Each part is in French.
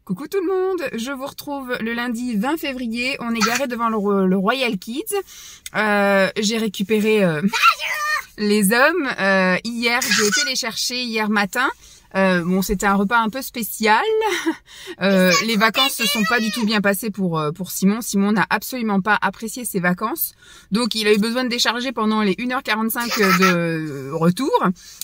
Coucou tout le monde, je vous retrouve le lundi 20 février, on est garé devant le Royal Kids. J'ai récupéré les hommes, hier j'ai été les chercher hier matin. Bon, c'était un repas un peu spécial. Les vacances se sont pas du tout bien passées pour Simon. Simon n'a absolument pas apprécié ses vacances. Donc, il a eu besoin de décharger pendant les 1h45 de retour.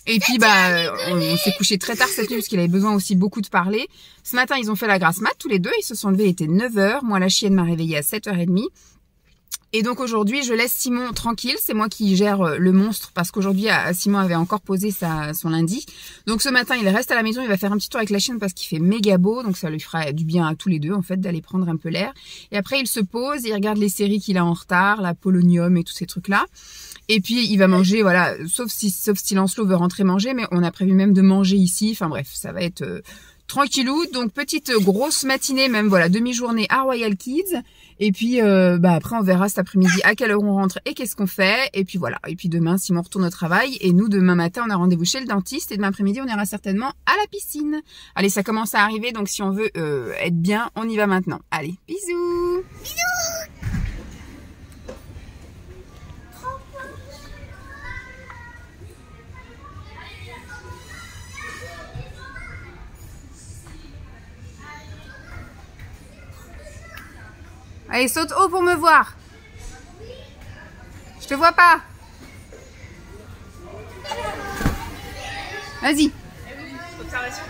Et puis, on s'est couché très tard cette nuit parce qu'il avait besoin aussi beaucoup de parler. Ce matin, ils ont fait la grasse mat tous les deux. Ils se sont levés, il était 9h. Moi, la chienne m'a réveillée à 7h30. Et donc aujourd'hui, je laisse Simon tranquille. C'est moi qui gère le monstre parce qu'aujourd'hui, Simon avait encore posé son lundi. Donc ce matin, il reste à la maison. Il va faire un petit tour avec la chienne parce qu'il fait méga beau. Donc ça lui fera du bien à tous les deux, en fait, d'aller prendre un peu l'air. Et après, il se pose, il regarde les séries qu'il a en retard, la Polonium et tous ces trucs-là. Et puis, il va manger, voilà, sauf si Lancelot veut rentrer manger. Mais on a prévu même de manger ici. Enfin bref, ça va être tranquillou. Donc petite grosse matinée, même voilà, demi-journée à Royal Kids. Et puis après on verra cet après-midi à quelle heure on rentre et qu'est-ce qu'on fait. Et puis voilà. Et puis demain Simon retourne au travail. Et nous demain matin on a rendez-vous chez le dentiste. Et demain après-midi on ira certainement à la piscine. Allez, ça commence à arriver. Donc si on veut être bien, on y va maintenant. Allez, bisous. Bisous. Allez, saute haut pour me voir. Je te vois pas. Vas-y. Observation.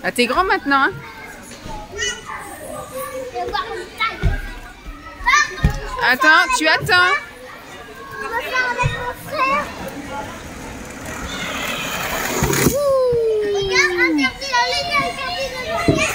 Ah, t'es grand maintenant, hein? Attends, tu attends. On va faire avec mon frère. Regarde, interdit la ligne, interdit de loyer.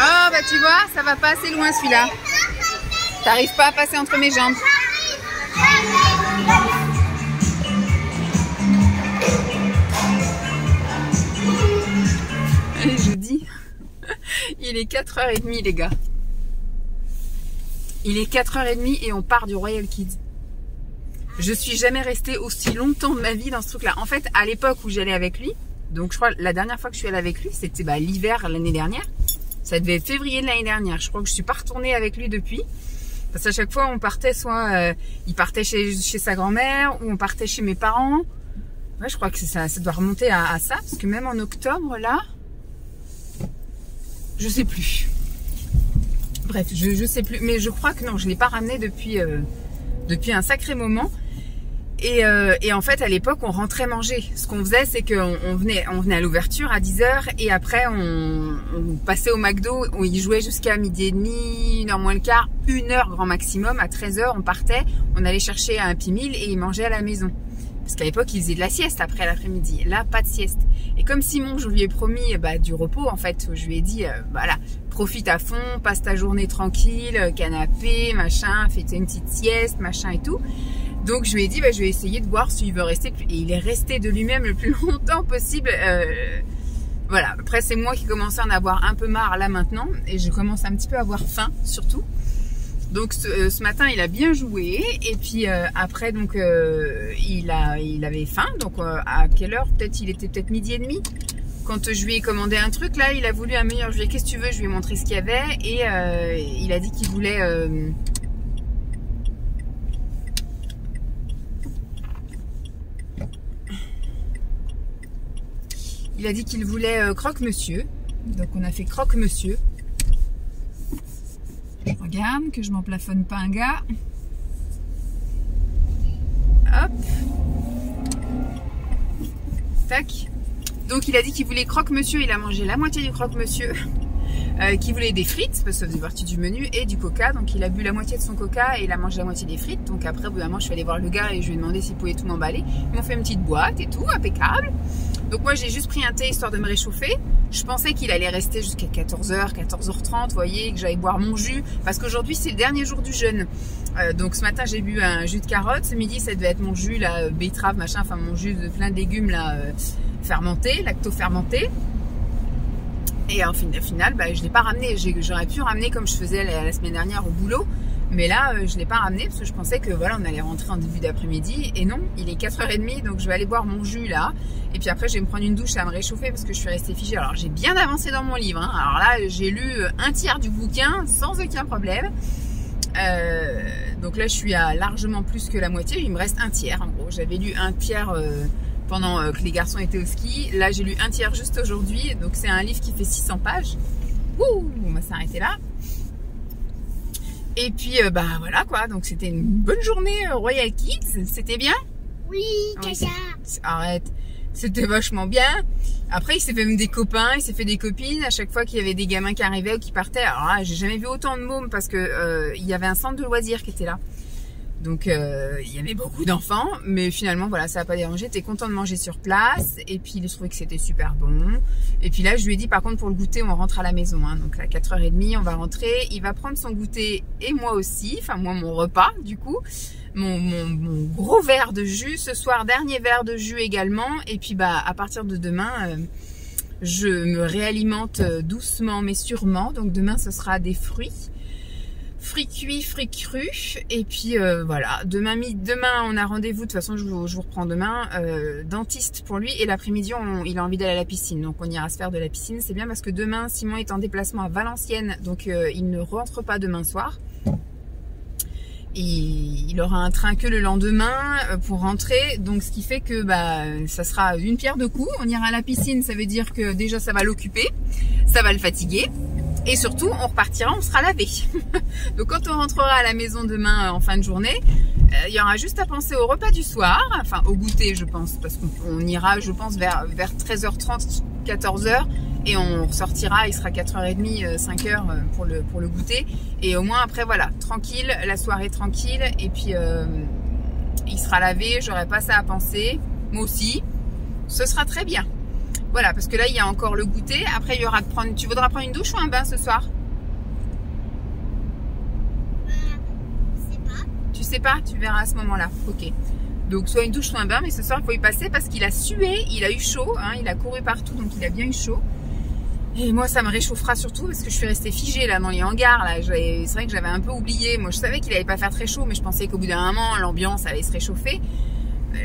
Oh bah tu vois, ça va pas assez loin celui-là. T'arrives pas à passer entre mes jambes. Allez, je dis, il est 4h30 les gars. Il est 4h30 et on part du Royal Kids. Je suis jamais restée aussi longtemps de ma vie dans ce truc-là. En fait, à l'époque où j'allais avec lui, donc je crois la dernière fois que je suis allée avec lui, c'était l'hiver l'année dernière. Ça devait être février de l'année dernière. Je crois que je suis pas retournée avec lui depuis. Parce qu'à chaque fois, on partait soit il partait chez sa grand-mère ou on partait chez mes parents. Ouais, je crois que ça doit remonter à ça. Parce que même en octobre, là, je sais plus. Bref, je sais plus. Mais je crois que non, je l'ai pas ramené depuis un sacré moment. Et en fait, à l'époque, on rentrait manger. Ce qu'on faisait, c'est qu'on venait à l'ouverture à 10h et après, on passait au McDo où il jouait jusqu'à midi et demi, 1h moins le quart, 1h grand maximum. À 13h, on partait, on allait chercher un Happy Meal et il mangeait à la maison. Parce qu'à l'époque, il faisait de la sieste après l'après-midi. Là, pas de sieste. Et comme Simon, je lui ai promis du repos, en fait, je lui ai dit, voilà, profite à fond, passe ta journée tranquille, canapé, machin, fais une petite sieste, machin et tout. Donc je lui ai dit, je vais essayer de voir s'il veut rester. Et il est resté de lui-même le plus longtemps possible. Voilà, après c'est moi qui commence à en avoir un peu marre là maintenant. Et je commence un petit peu à avoir faim surtout. Donc ce matin il a bien joué. Et puis après donc il avait faim. Donc à quelle heure? Il était peut-être midi et demi. Quand je lui ai commandé un truc là, il a voulu un meilleur. Je lui ai dit qu'est-ce que tu veux? Je lui ai montré ce qu'il y avait. Et il a dit qu'il voulait... Il a dit qu'il voulait croque-monsieur. Donc on a fait croque-monsieur. Je regarde que je m'en plafonne pas un gars. tac. Donc il a dit qu'il voulait croque-monsieur, il a mangé la moitié du croque-monsieur. Qu'il voulait des frites, parce que ça faisait partie du menu, et du coca. Donc il a bu la moitié de son coca et il a mangé la moitié des frites. Donc après, au bout d'un moment, je suis allée voir le gars et je lui ai demandé s'il pouvait tout m'emballer. Ils m'ont fait une petite boîte et tout, impeccable. Donc moi, j'ai juste pris un thé histoire de me réchauffer. Je pensais qu'il allait rester jusqu'à 14h, 14h30, vous voyez, que j'allais boire mon jus. Parce qu'aujourd'hui, c'est le dernier jour du jeûne. Donc ce matin, j'ai bu un jus de carotte. Ce midi, ça devait être mon jus, là, betterave, machin, enfin mon jus de plein de légumes, là, fermenté, lacto-fermenté. Et en final, bah, je ne l'ai pas ramené. J'aurais pu ramener comme je faisais la semaine dernière au boulot. Mais là, je ne l'ai pas ramené parce que je pensais que voilà, on allait rentrer en début d'après-midi. Et non, il est 4h30, donc je vais aller boire mon jus là. Et puis après, je vais me prendre une douche à me réchauffer parce que je suis restée figée. Alors, j'ai bien avancé dans mon livre. Hein. Alors là, j'ai lu un tiers du bouquin sans aucun problème. Donc là, je suis à largement plus que la moitié. Il me reste un tiers en gros. J'avais lu un tiers... pendant que les garçons étaient au ski. Là, j'ai lu un tiers juste aujourd'hui. Donc, c'est un livre qui fait 600 pages. Ouh, on va s'arrêter là. Et puis, bah voilà quoi. Donc, c'était une bonne journée Royal Kids. C'était bien? Oui, caca. Arrête. C'était vachement bien. Après, il s'est fait même des copains, il s'est fait des copines. À chaque fois qu'il y avait des gamins qui arrivaient ou qui partaient. Alors là, j'ai jamais vu autant de mômes parce que il y avait un centre de loisirs qui était là. Donc il y avait beaucoup d'enfants, mais finalement voilà, ça n'a pas dérangé. J'étais content de manger sur place et puis il trouvait que c'était super bon. Et puis là je lui ai dit par contre pour le goûter on rentre à la maison, hein. Donc à 4h30 on va rentrer, il va prendre son goûter et moi aussi, enfin moi mon repas du coup, mon gros verre de jus ce soir, dernier verre de jus également. Et puis bah à partir de demain je me réalimente doucement mais sûrement. Donc demain ce sera des fruits cuits, fruits crus. Et puis voilà, demain on a rendez-vous, de toute façon je vous reprends demain, dentiste pour lui. Et l'après-midi il a envie d'aller à la piscine, donc on ira se faire de la piscine. C'est bien parce que demain Simon est en déplacement à Valenciennes, donc il ne rentre pas demain soir. Et il aura un train que le lendemain pour rentrer, donc ce qui fait que bah ça sera une pierre deux coups. On ira à la piscine, ça veut dire que déjà ça va l'occuper, ça va le fatiguer. Et surtout, on repartira, on sera lavé. Donc quand on rentrera à la maison demain en fin de journée, il y aura juste à penser au repas du soir, enfin au goûter je pense, parce qu'on ira je pense vers 13h30, 14h, et on ressortira, il sera 4h30, 5h pour le goûter. Et au moins après voilà, tranquille, la soirée tranquille, et puis il sera lavé, j'aurai pas ça à penser, moi aussi, ce sera très bien. Voilà, parce que là, il y a encore le goûter. Après, il y aura de prendre... Tu voudras prendre une douche ou un bain ce soir? Je sais pas. Tu sais pas? Tu verras à ce moment-là. Ok. Donc, soit une douche, soit un bain. Mais ce soir, il faut y passer parce qu'il a sué. Il a eu chaud. Hein, il a couru partout. Donc, il a bien eu chaud. Et moi, ça me réchauffera surtout parce que je suis restée figée là dans les hangars. Là. C'est vrai que j'avais un peu oublié. Moi, je savais qu'il allait pas faire très chaud. Mais je pensais qu'au bout d'un moment, l'ambiance allait se réchauffer.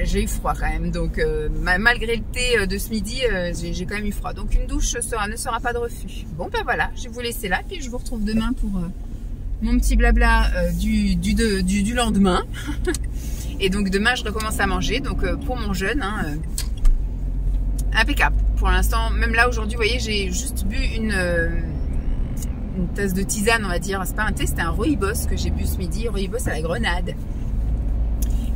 J'ai eu froid quand même, donc malgré le thé de ce midi, j'ai quand même eu froid. Donc une douche ne sera pas de refus. Bon ben voilà, je vais vous laisser là, puis je vous retrouve demain pour mon petit blabla du lendemain. Et donc demain je recommence à manger, donc pour mon jeûne, hein, impeccable. Pour l'instant, même là aujourd'hui, vous voyez, j'ai juste bu une tasse de tisane, on va dire. C'est pas un thé, c'était un rooibos que j'ai bu ce midi, rooibos à la grenade.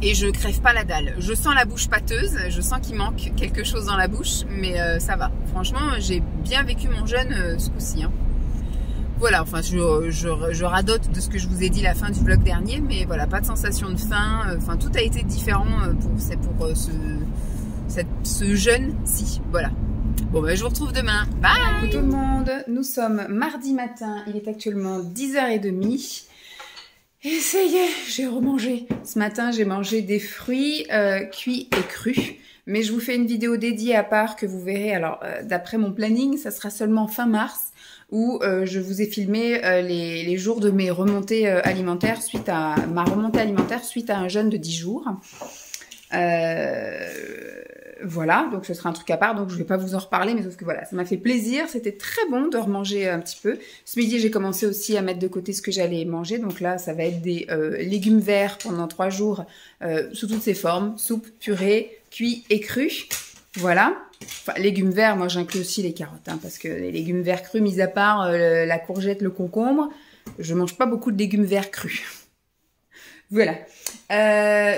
Et je crève pas la dalle. Je sens la bouche pâteuse, je sens qu'il manque quelque chose dans la bouche, mais ça va. Franchement, j'ai bien vécu mon jeûne ce coup-ci. Hein. Voilà, enfin, je radote de ce que je vous ai dit la fin du vlog dernier, mais voilà, pas de sensation de faim. Enfin, tout a été différent pour ce jeûne-ci. Voilà. Bon, ben, je vous retrouve demain. Bye! Coucou tout le monde, nous sommes mardi matin, il est actuellement 10h30. Et ça y est, j'ai remangé. Ce matin, j'ai mangé des fruits cuits et crus. Mais je vous fais une vidéo dédiée à part que vous verrez. Alors, d'après mon planning, ça sera seulement fin mars où je vous ai filmé les jours de mes remontées alimentaires suite à ma remontée alimentaire suite à un jeûne de 10 jours. Voilà, donc ce sera un truc à part, donc je vais pas vous en reparler, mais sauf que voilà, ça m'a fait plaisir, c'était très bon de remanger un petit peu. Ce midi, j'ai commencé aussi à mettre de côté ce que j'allais manger, donc là, ça va être des légumes verts pendant 3 jours, sous toutes ses formes, soupe, purée, cuit et cru, voilà. Enfin, légumes verts, moi j'inclus aussi les carottes, hein, parce que les légumes verts crus, mis à part la courgette, le concombre, je mange pas beaucoup de légumes verts crus. Voilà.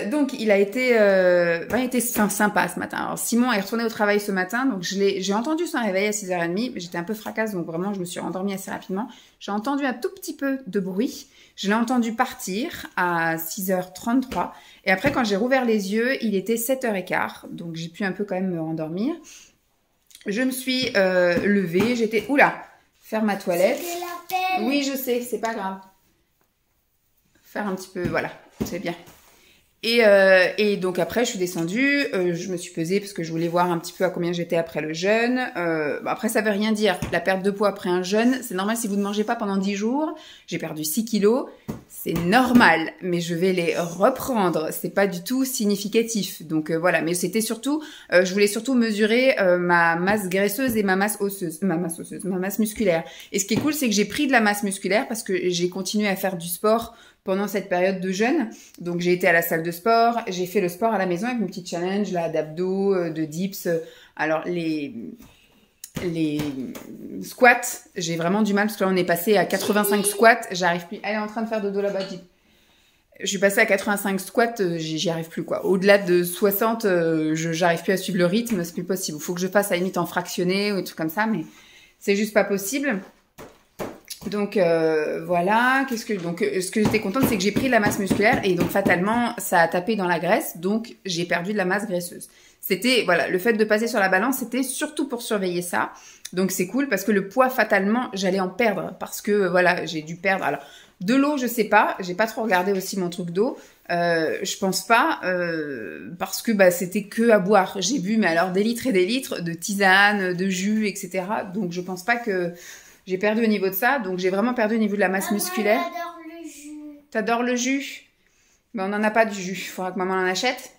Donc il a été sympa ce matin. Alors Simon est retourné au travail ce matin, donc j'ai entendu son réveil à 6h30, mais j'étais un peu fracasse, donc vraiment je me suis endormie assez rapidement. J'ai entendu un tout petit peu de bruit. Je l'ai entendu partir à 6h33. Et après, quand j'ai rouvert les yeux, il était 7h15. Donc j'ai pu un peu quand même me rendormir. Je me suis levée, j'étais... Oula, faire ma toilette. Oui, je sais, c'est pas grave. Faire un petit peu, voilà, c'est bien. Et donc après, je suis descendue, je me suis pesée parce que je voulais voir un petit peu à combien j'étais après le jeûne. Après, ça veut rien dire. La perte de poids après un jeûne, c'est normal si vous ne mangez pas pendant 10 jours. J'ai perdu 6 kilos, c'est normal, mais je vais les reprendre. C'est pas du tout significatif. Donc voilà, mais c'était surtout, je voulais surtout mesurer ma masse graisseuse et ma masse musculaire. Et ce qui est cool, c'est que j'ai pris de la masse musculaire parce que j'ai continué à faire du sport pendant cette période de jeûne. Donc j'ai été à la salle de sport, j'ai fait le sport à la maison avec mon petit challenge là d'abdos, de dips. Alors les squats, j'ai vraiment du mal parce que là on est passé à 85 squats, j'arrive plus. Elle est en train de faire dodo là-bas. Je suis passée à 85 squats, j'y arrive plus quoi. Au-delà de 60, j'arrive plus à suivre le rythme, c'est plus possible. Il faut que je fasse à la limite en fractionné ou des trucs comme ça, mais c'est juste pas possible. Donc voilà, donc ce que j'étais contente, c'est que j'ai pris de la masse musculaire et donc fatalement ça a tapé dans la graisse, donc j'ai perdu de la masse graisseuse. C'était voilà, le fait de passer sur la balance, c'était surtout pour surveiller ça. Donc c'est cool parce que le poids fatalement, j'allais en perdre parce que voilà, j'ai dû perdre. Alors de l'eau, je sais pas, j'ai pas trop regardé aussi mon truc d'eau. Je pense pas parce que bah c'était que à boire. J'ai bu mais alors des litres et des litres de tisane, de jus, etc. Donc je pense pas que j'ai perdu au niveau de ça, donc j'ai vraiment perdu au niveau de la masse musculaire. J'adore le jus. T'adores le jus? Ben, on n'en a pas du jus. Il faudra que maman en achète.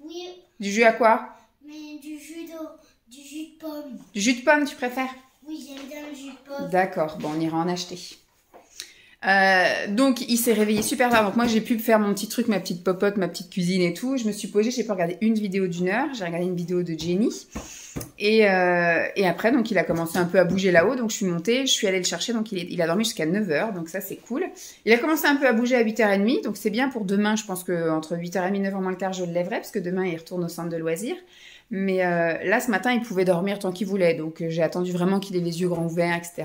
Oui. Du jus à quoi? Mais du jus de pomme. Du jus de pomme, tu préfères? Oui, j'aime bien le jus de pomme. D'accord, bon, on ira en acheter. Donc il s'est réveillé super tard, donc moi j'ai pu faire mon petit truc, ma petite popote, ma petite cuisine et tout. Je me suis posée, j'ai pas regardé une vidéo d'1 heure, j'ai regardé une vidéo de Jenny et après donc il a commencé un peu à bouger là-haut, donc je suis montée, je suis allée le chercher, donc il a dormi jusqu'à 9h, donc ça c'est cool. Il a commencé un peu à bouger à 8h30, donc c'est bien pour demain. Je pense que entre 8h30 et 9h moins le quart je le lèverai parce que demain il retourne au centre de loisirs. Mais là, ce matin, il pouvait dormir tant qu'il voulait. Donc, j'ai attendu vraiment qu'il ait les yeux grands ouverts, etc.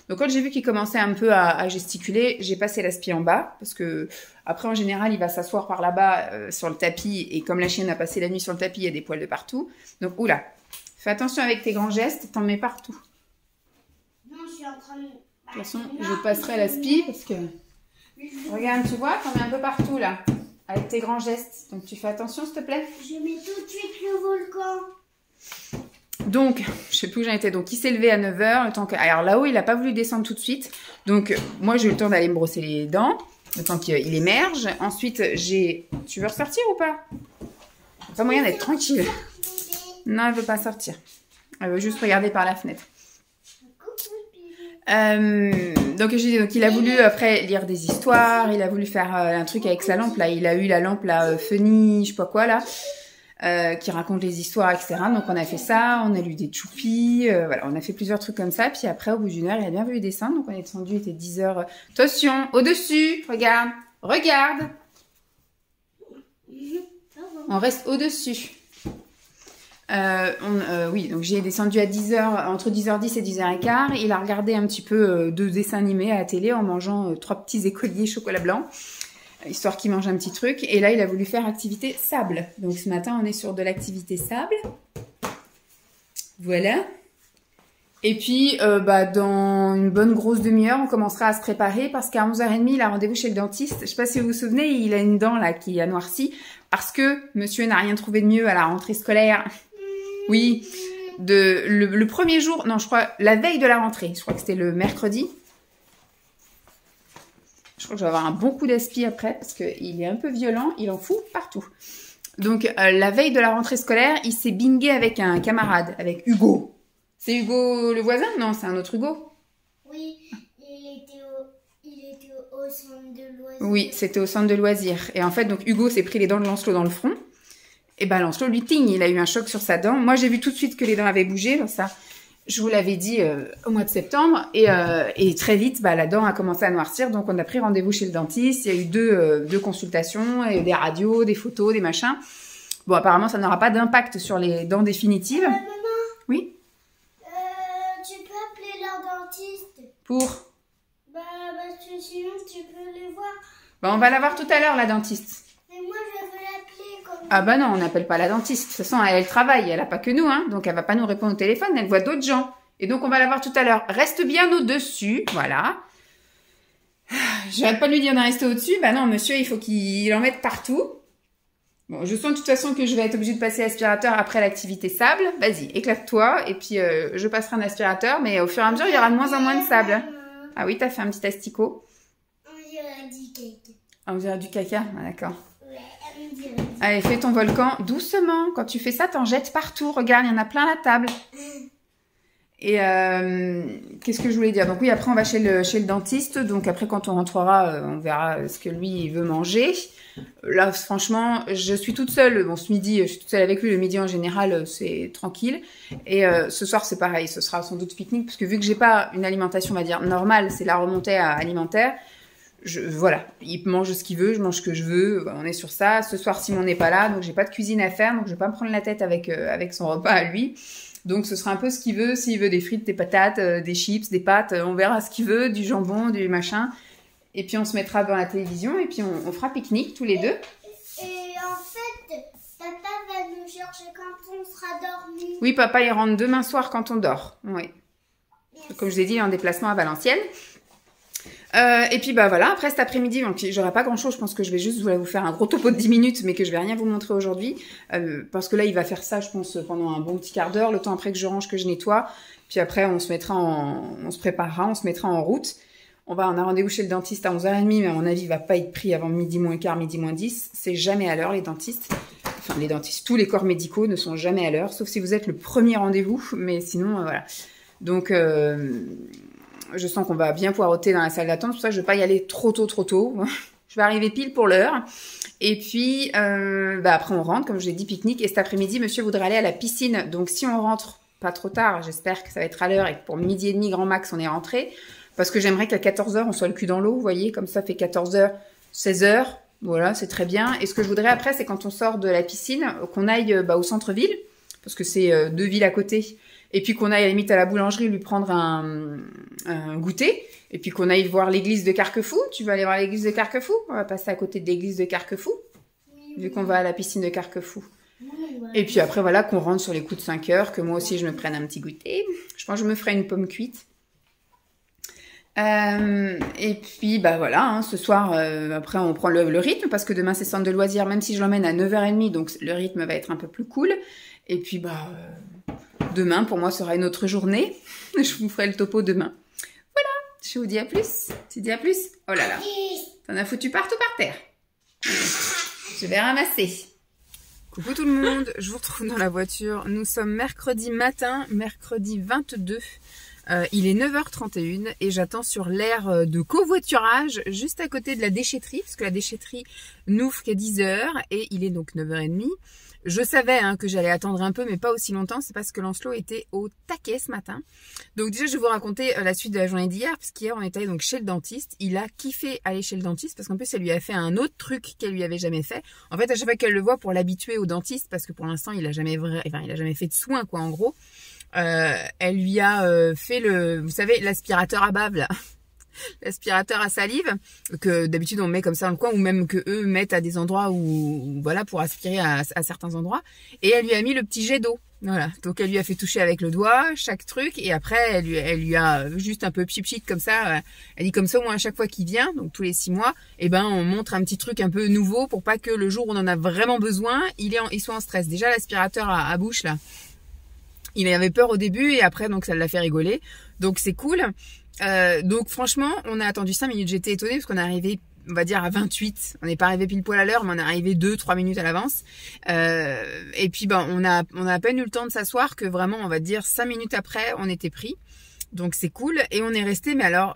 Donc, quand j'ai vu qu'il commençait un peu à gesticuler, j'ai passé l'aspi en bas. Parce que, après, en général, il va s'asseoir par là-bas sur le tapis. Et comme la chienne a passé la nuit sur le tapis, il y a des poils de partout. Donc, oula, fais attention avec tes grands gestes. T'en mets partout. Non, je suis en train de... De toute façon, je passerai l'aspi parce que... Regarde, tu vois, t'en mets un peu partout, là. Avec tes grands gestes. Donc, tu fais attention, s'il te plaît. Je mets tout de suite le volcan. Donc, je sais plus où j'en étais. Donc, il s'est levé à 9h. Le temps que... Alors, là-haut, il n'a pas voulu descendre tout de suite. Donc, moi, j'ai eu le temps d'aller me brosser les dents. Le temps qu'il émerge. Ensuite, j'ai... Tu veux ressortir ou pas? Pas moyen d'être tranquille. Non, elle veut pas sortir. Elle veut juste regarder par la fenêtre. Donc il a voulu après lire des histoires, il a voulu faire un truc avec sa lampe là, il a eu la lampe là Funny, je sais pas quoi là, qui raconte les histoires, etc. Donc on a fait ça, on a lu des choupis, voilà, on a fait plusieurs trucs comme ça. Puis après au bout d'1 heure, il a bien voulu descendre, donc on est descendu, il était 10h. Attention, au-dessus, regarde, regarde. On reste au-dessus. Oui, donc j'ai descendu à 10h, entre 10h10 et 10h15. Il a regardé un petit peu de dessins animés à la télé en mangeant 3 petits écoliers chocolat blanc, histoire qu'il mange un petit truc. Et là, il a voulu faire activité sable. Donc ce matin, on est sur de l'activité sable. Voilà. Et puis, dans une bonne grosse demi-heure, on commencera à se préparer parce qu'à 11h30, il a rendez-vous chez le dentiste. Je sais pas si vous vous souvenez, il a une dent là qui a noirci parce que monsieur n'a rien trouvé de mieux à la rentrée scolaire. Oui, le premier jour, non, je crois, la veille de la rentrée, je crois que c'était le mercredi. Je crois que je vais avoir un bon coup d'aspi après parce qu'il est un peu violent, il en fout partout. Donc, la veille de la rentrée scolaire, il s'est bingué avec un camarade, avec Hugo. C'est Hugo le voisin? Non, c'est un autre Hugo. Oui, il était au centre de loisirs. Oui, c'était au centre de loisirs. Et en fait, donc Hugo s'est pris les dents de Lancelot dans le front. Et ben Lancelot lui tigne, il a eu un choc sur sa dent. Moi, j'ai vu tout de suite que les dents avaient bougé, ça. Je vous l'avais dit au mois de septembre et très vite, la dent a commencé à noircir. Donc, on a pris rendez-vous chez le dentiste. Il y a eu deux consultations, et des radios, des photos, des machins. Bon, apparemment, ça n'aura pas d'impact sur les dents définitives. Maman, Oui. tu peux appeler leur dentiste. Pour Parce que sinon, tu peux les voir. On va la voir tout à l'heure, la dentiste. Mais moi, je veux l'appeler comme... Ah non, on n'appelle pas la dentiste. De toute façon, elle travaille. Elle n'a pas que nous, hein. Donc, elle va pas nous répondre au téléphone. Elle voit d'autres gens. Et donc, on va la voir tout à l'heure. Reste bien au-dessus. Voilà. J'arrête pas de lui dire de rester au-dessus. Non, monsieur, il faut qu'il en mette partout. Bon, je sens de toute façon que je vais être obligée de passer l'aspirateur après l'activité sable. Vas-y, éclate-toi. Et puis, je passerai un aspirateur. Mais au fur et à mesure, il y aura de moins en moins de sable. Ah oui, t'as fait un petit asticot. On dirait du caca. On dirait du caca. Ah, d'accord. Ouais, on dirait. Allez, fais ton volcan doucement. Quand tu fais ça, t'en jettes partout. Regarde, il y en a plein à la table. Et qu'est-ce que je voulais dire? Donc oui, après on va chez le dentiste. Donc après, quand on rentrera, on verra ce que lui il veut manger. Là, franchement, je suis toute seule. Bon, ce midi, je suis toute seule avec lui. Le midi en général, c'est tranquille. Et ce soir, c'est pareil. Ce sera sans doute pique-nique, parce que vu que j'ai pas une alimentation, on va dire normale, c'est la remontée alimentaire. Voilà, il mange ce qu'il veut, je mange ce que je veux, on est sur ça. Ce soir, Simon n'est pas là, donc j'ai pas de cuisine à faire, donc je vais pas me prendre la tête avec son repas à lui. Donc ce sera un peu ce qu'il veut. S'il veut des frites, des patates, des chips, des pâtes, on verra ce qu'il veut, du jambon, du machin. Et puis on se mettra devant la télévision et puis on fera pique-nique tous les deux. Et en fait, papa va nous chercher quand on sera dormi. Oui, papa il rentre demain soir quand on dort. Oui. Comme je vous ai dit, il est en déplacement à Valenciennes. Et puis voilà, après cet après-midi, donc j'aurai pas grand-chose, je pense que je vais juste vous faire un gros topo de 10 minutes, mais que je vais rien vous montrer aujourd'hui, parce que là il va faire ça, je pense, pendant un bon petit quart d'heure, le temps après que je range, que je nettoie, puis après on se préparera, on se mettra en route. On a rendez-vous chez le dentiste à 11h30, mais à mon avis il va pas être pris avant midi moins quart, midi moins 10, c'est jamais à l'heure les dentistes. Enfin les dentistes, tous les corps médicaux ne sont jamais à l'heure, sauf si vous êtes le premier rendez-vous, mais sinon voilà. Donc je sens qu'on va bien poireauter dans la salle d'attente. C'est pour ça que je ne vais pas y aller trop tôt. Je vais arriver pile pour l'heure. Et puis, après, on rentre, comme je l'ai dit, pique-nique. Et cet après-midi, monsieur voudrait aller à la piscine. Donc, si on rentre pas trop tard, j'espère que ça va être à l'heure et que pour midi et demi, grand max, on est rentré. Parce que j'aimerais qu'à 14h, on soit le cul dans l'eau. Vous voyez, comme ça fait 14h, 16h. Voilà, c'est très bien. Et ce que je voudrais après, c'est quand on sort de la piscine, qu'on aille au centre-ville. Parce que c'est 2 villes à côté. Et puis qu'on aille à la limite à la boulangerie lui prendre un goûter. Et puis qu'on aille voir l'église de Carquefou. Tu vas aller voir l'église de Carquefou? On va passer à côté de l'église de Carquefou. Oui, vu qu'on va à la piscine de Carquefou. Oui, ouais. Et puis après, voilà, qu'on rentre sur les coups de 5 heures, que moi aussi je me prenne un petit goûter. Je pense que je me ferai une pomme cuite. Et puis, voilà, hein, ce soir, après on prend le rythme, parce que demain c'est centre de loisirs, même si je l'emmène à 9h30, donc le rythme va être un peu plus cool. Et puis, demain, pour moi, sera une autre journée. Je vous ferai le topo demain. Voilà, je vous dis à plus. Tu dis à plus? Oh là là, t'en as foutu partout par terre. Je vais ramasser. Coucou tout le monde, je vous retrouve dans la voiture. Nous sommes mercredi matin, mercredi 22. Il est 9h31 et j'attends sur l'aire de covoiturage juste à côté de la déchetterie, parce que la déchetterie n'ouvre qu'à 10h et il est donc 9h30. Je savais que j'allais attendre un peu, mais pas aussi longtemps. C'est parce que Lancelot était au taquet ce matin. Donc déjà, je vais vous raconter la suite de la journée d'hier, parce qu'hier, on était allé donc chez le dentiste. Il a kiffé aller chez le dentiste, parce qu'en plus, elle lui a fait un autre truc qu'elle lui avait jamais fait. En fait, à chaque fois qu'elle le voit, pour l'habituer au dentiste, parce que pour l'instant, il a jamais fait de soins, quoi, en gros. Elle lui a fait vous savez, l'aspirateur à bave, là. L'aspirateur à salive que d'habitude on met comme ça dans le coin, ou même que eux mettent à des endroits où voilà, pour aspirer à certains endroits, et elle lui a mis le petit jet d'eau. Voilà, donc elle lui a fait toucher avec le doigt chaque truc, et après elle lui a juste un peu pchit comme ça. Elle dit comme ça, moi à chaque fois qu'il vient, donc tous les 6 mois, on montre un petit truc un peu nouveau pour pas que le jour où on en a vraiment besoin, il soit en stress. Déjà l'aspirateur à bouche là, il avait peur au début, et après donc ça l'a fait rigoler, donc c'est cool. Donc franchement, on a attendu 5 minutes. J'étais étonnée parce qu'on est arrivé, on va dire, à 28. On n'est pas arrivé pile poil à l'heure, mais on est arrivé 2-3 minutes à l'avance. Et puis on a à peine eu le temps de s'asseoir que vraiment, on va dire 5 minutes après, on était pris. Donc c'est cool. Et on est resté, mais alors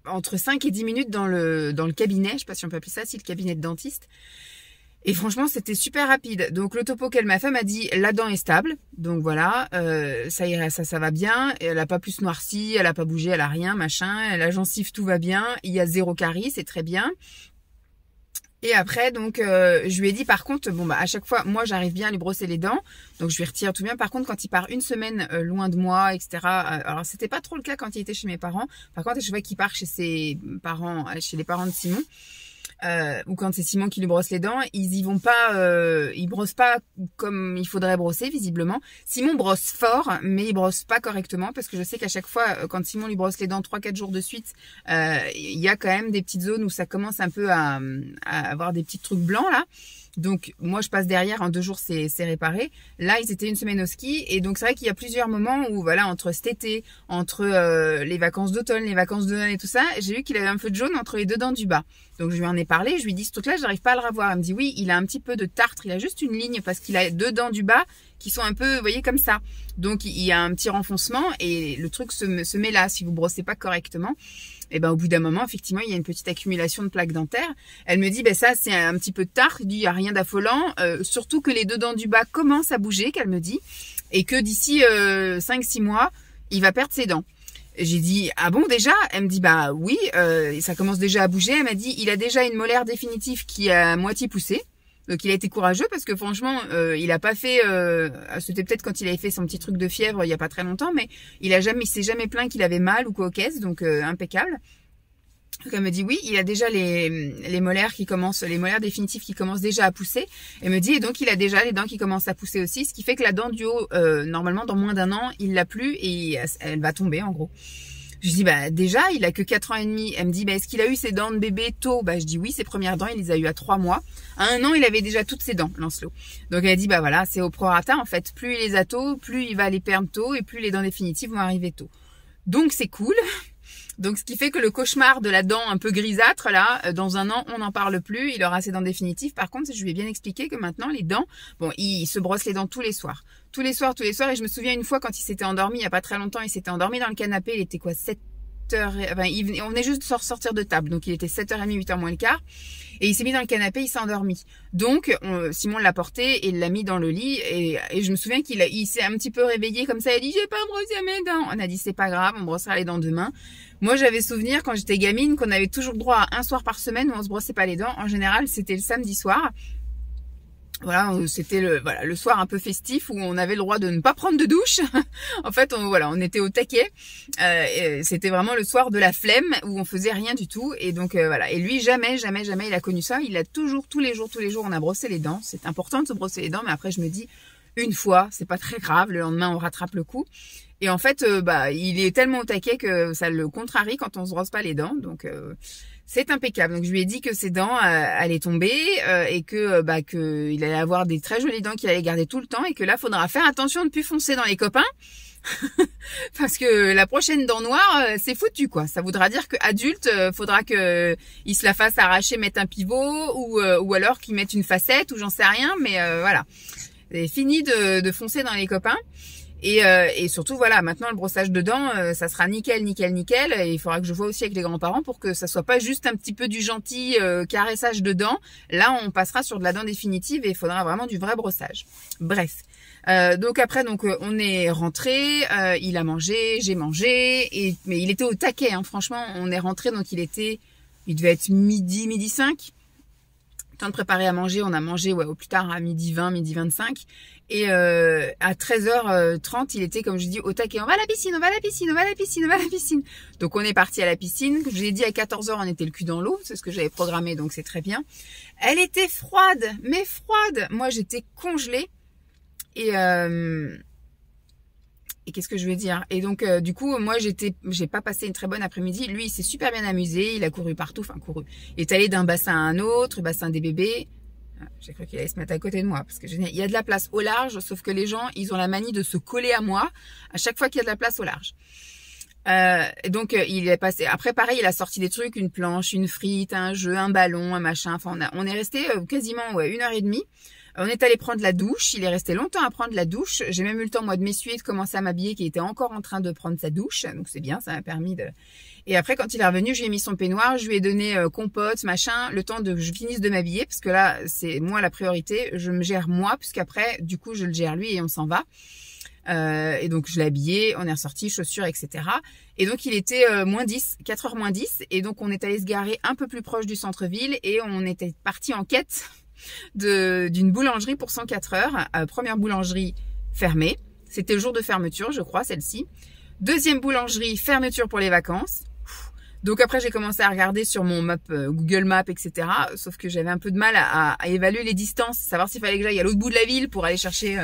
entre 5 et 10 minutes dans le cabinet. Je sais pas si on peut appeler ça, si le cabinet de dentiste. Et franchement, c'était super rapide. Donc le topo qu'elle m'a fait m'a dit la dent est stable. Donc voilà, ça irait, ça va bien. Elle a pas plus noirci, elle a pas bougé, elle a rien, machin. La gencive, tout va bien. Il y a 0 carie, c'est très bien. Et après, donc, je lui ai dit, par contre, bon, bah, à chaque fois, moi, j'arrive bien à lui brosser les dents. Donc, je lui retire tout bien. Par contre, quand il part une semaine loin de moi, etc. Alors, c'était pas trop le cas quand il était chez mes parents. Par contre, je vois qu'il part chez ses parents, chez les parents de Simon. Ou quand c'est Simon qui lui brosse les dents, ils y vont pas, ils brossent pas comme il faudrait brosser visiblement. Simon brosse fort, mais il brosse pas correctement parce que je sais qu'à chaque fois, quand Simon lui brosse les dents 3-4 jours de suite, il y a quand même des petites zones où ça commence un peu à avoir des petits trucs blancs là. Donc moi je passe derrière, en 2 jours c'est réparé. Là ils étaient une semaine au ski et donc c'est vrai qu'il y a plusieurs moments où voilà, entre cet été, entre les vacances d'automne, les vacances de Noël et tout ça, j'ai vu qu'il avait un peu de jaune entre les 2 dents du bas. Donc je lui en ai parlé, je lui ai dit ce truc là j'arrive pas à le revoir. Elle me dit oui, il a un petit peu de tartre, il a juste une ligne parce qu'il a 2 dents du bas qui sont un peu, vous voyez, comme ça. Donc il y a un petit renfoncement et le truc se met là si vous brossez pas correctement. Et ben au bout d'un moment, effectivement, il y a une petite accumulation de plaques dentaires. Elle me dit, ben ça c'est un petit peu de tartre. Il dit, il y a rien d'affolant, surtout que les 2 dents du bas commencent à bouger, qu'elle me dit, et que d'ici 5-6 mois, il va perdre ses dents. J'ai dit, ah bon déjà? Elle me dit, bah oui, ça commence déjà à bouger. Elle m'a dit, il a déjà une molaire définitive qui a à moitié poussé. Donc il a été courageux parce que franchement, il a pas fait. C'était peut-être quand il avait fait son petit truc de fièvre il y a pas très longtemps, mais il s'est jamais plaint qu'il avait mal ou quoi aux caisses, donc impeccable. Donc elle me dit oui, il a déjà les molaires les molaires définitives qui commencent déjà à pousser. Elle me dit et donc il a déjà les dents qui commencent à pousser aussi, ce qui fait que la dent du haut, normalement dans moins d'1 an, il l'a plus et elle va tomber en gros. Je dis bah déjà il a que 4 ans et demi. Elle me dit bah est-ce qu'il a eu ses dents de bébé tôt? Bah je dis oui, ses premières dents il les a eu à 3 mois. À 1 an il avait déjà toutes ses dents, Lancelot. Donc elle a dit bah voilà, c'est au prorata en fait. Plus il les a tôt, plus il va les perdre tôt et plus les dents définitives vont arriver tôt. Donc c'est cool. Donc ce qui fait que le cauchemar de la dent un peu grisâtre là, dans 1 an on n'en parle plus, il aura ses dents définitives. Par contre je lui ai bien expliqué que maintenant les dents, bon il se brosse les dents tous les soirs. Tous les soirs et je me souviens une fois quand il s'était endormi il y a pas très longtemps, il s'était endormi dans le canapé, il était quoi 7h, enfin, on venait juste de sortir de table, donc il était 7h30, 8h moins le quart. Et il s'est mis dans le canapé, il s'est endormi. Donc, Simon l'a porté et l'a mis dans le lit. Et je me souviens qu'il s'est un petit peu réveillé comme ça. Il a dit, j'ai pas brossé mes dents. On a dit, c'est pas grave, on brossera les dents demain. Moi, j'avais souvenir quand j'étais gamine qu'on avait toujours le droit à un soir par semaine où on se brossait pas les dents. En général, c'était le samedi soir. Voilà, c'était le soir un peu festif où on avait le droit de ne pas prendre de douche. En fait, on était au taquet. C'était vraiment le soir de la flemme où on faisait rien du tout. Et donc voilà. Et lui, jamais il a connu ça. Il a toujours, tous les jours, on a brossé les dents. C'est important de se brosser les dents, mais après je me dis, une fois, c'est pas très grave. Le lendemain, on rattrape le coup. Et en fait, il est tellement au taquet que ça le contrarie quand on se brosse pas les dents. Donc c'est impeccable. Donc je lui ai dit que ses dents allaient tomber et que il allait avoir des très jolies dents qu'il allait garder tout le temps et que là faudra faire attention de ne plus foncer dans les copains parce que la prochaine dent noire c'est foutu quoi. Ça voudra dire que adulte faudra que il se la fasse arracher, mettre un pivot ou alors qu'il mette une facette ou j'en sais rien, mais voilà. C'est fini de foncer dans les copains. Et surtout voilà, maintenant le brossage de dents ça sera nickel et il faudra que je vois aussi avec les grands-parents pour que ça soit pas juste un petit peu du gentil caressage de dents. Là on passera sur de la dent définitive et il faudra vraiment du vrai brossage. Bref, donc après on est rentré, il a mangé, j'ai mangé mais il était au taquet hein, franchement on est rentré donc il devait être midi 5. Temps de préparer à manger, on a mangé au plus tard à midi 20, midi 25. Et à 13h30, il était, comme je dis, au taquet. On va à la piscine. Donc on est parti à la piscine. Je vous ai dit à 14h, on était le cul dans l'eau. C'est ce que j'avais programmé, donc c'est très bien. Elle était froide, mais froide. Moi, j'étais congelée. Et qu'est-ce que je veux dire? Et donc, du coup, moi, j'ai pas passé une très bonne après-midi. Lui, il s'est super bien amusé. Il a couru partout. Il est allé d'un bassin à un autre, le bassin des bébés. J'ai cru qu'il allait se mettre à côté de moi parce que il y a de la place au large, sauf que les gens, ils ont la manie de se coller à moi à chaque fois qu'il y a de la place au large. Donc, il est passé. Après, pareil, il a sorti des trucs, une planche, une frite, un jeu, un ballon, un machin. Enfin, on est resté quasiment 1h30. On est allé prendre la douche. Il est resté longtemps à prendre la douche. J'ai même eu le temps, moi, de m'essuyer, de commencer à m'habiller, qui était encore en train de prendre sa douche. Donc, c'est bien, ça m'a permis de... Et après, quand il est revenu, je lui ai mis son peignoir, je lui ai donné compote, machin, le temps que je finisse de m'habiller, parce que là, c'est moi la priorité. Je me gère moi, puisqu'après, du coup, je le gère lui et on s'en va. Et donc, je l'ai habillé, on est ressorti, chaussures, etc. Et donc, il était moins 10, 4h moins 10. Et donc, on est allé se garer un peu plus proche du centre-ville et on était parti en quête d'une boulangerie pour 104 heures. Première boulangerie fermée. C'était le jour de fermeture, je crois, celle-ci. Deuxième boulangerie, fermeture pour les vacances. Donc après, j'ai commencé à regarder sur mon map, Google Maps, etc. Sauf que j'avais un peu de mal à évaluer les distances, savoir s'il fallait que j'aille à l'autre bout de la ville pour aller chercher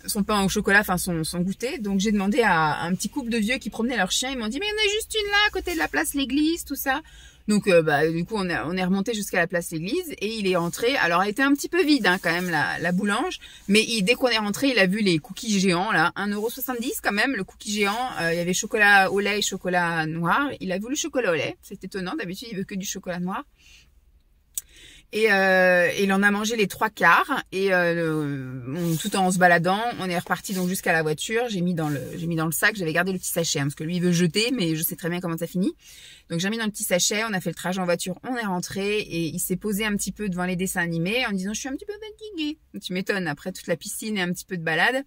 son pain au chocolat, enfin son goûter. Donc j'ai demandé à un petit couple de vieux qui promenaient leur chien. Ils m'ont dit, mais il y en a juste une là, à côté de la place l'église, tout ça. Donc du coup, on est remonté jusqu'à la place l'église et il est entré. Alors, elle était un petit peu vide hein, quand même, la boulange. Mais dès qu'on est rentré, il a vu les cookies géants, là, 1,70 € quand même, le cookie géant. Il y avait chocolat au lait et chocolat noir. Il a voulu chocolat au lait, c'est étonnant. D'habitude, il veut que du chocolat noir. Et il en a mangé les 3/4 et tout en se baladant, on est reparti donc jusqu'à la voiture. J'ai mis dans le sac, j'avais gardé le petit sachet hein, parce que lui il veut jeter, mais je sais très bien comment ça finit. Donc j'ai mis dans le petit sachet, on a fait le trajet en voiture, on est rentré et il s'est posé un petit peu devant les dessins animés en disant je suis un petit peu fatigué. Tu m'étonnes, après toute la piscine et un petit peu de balade.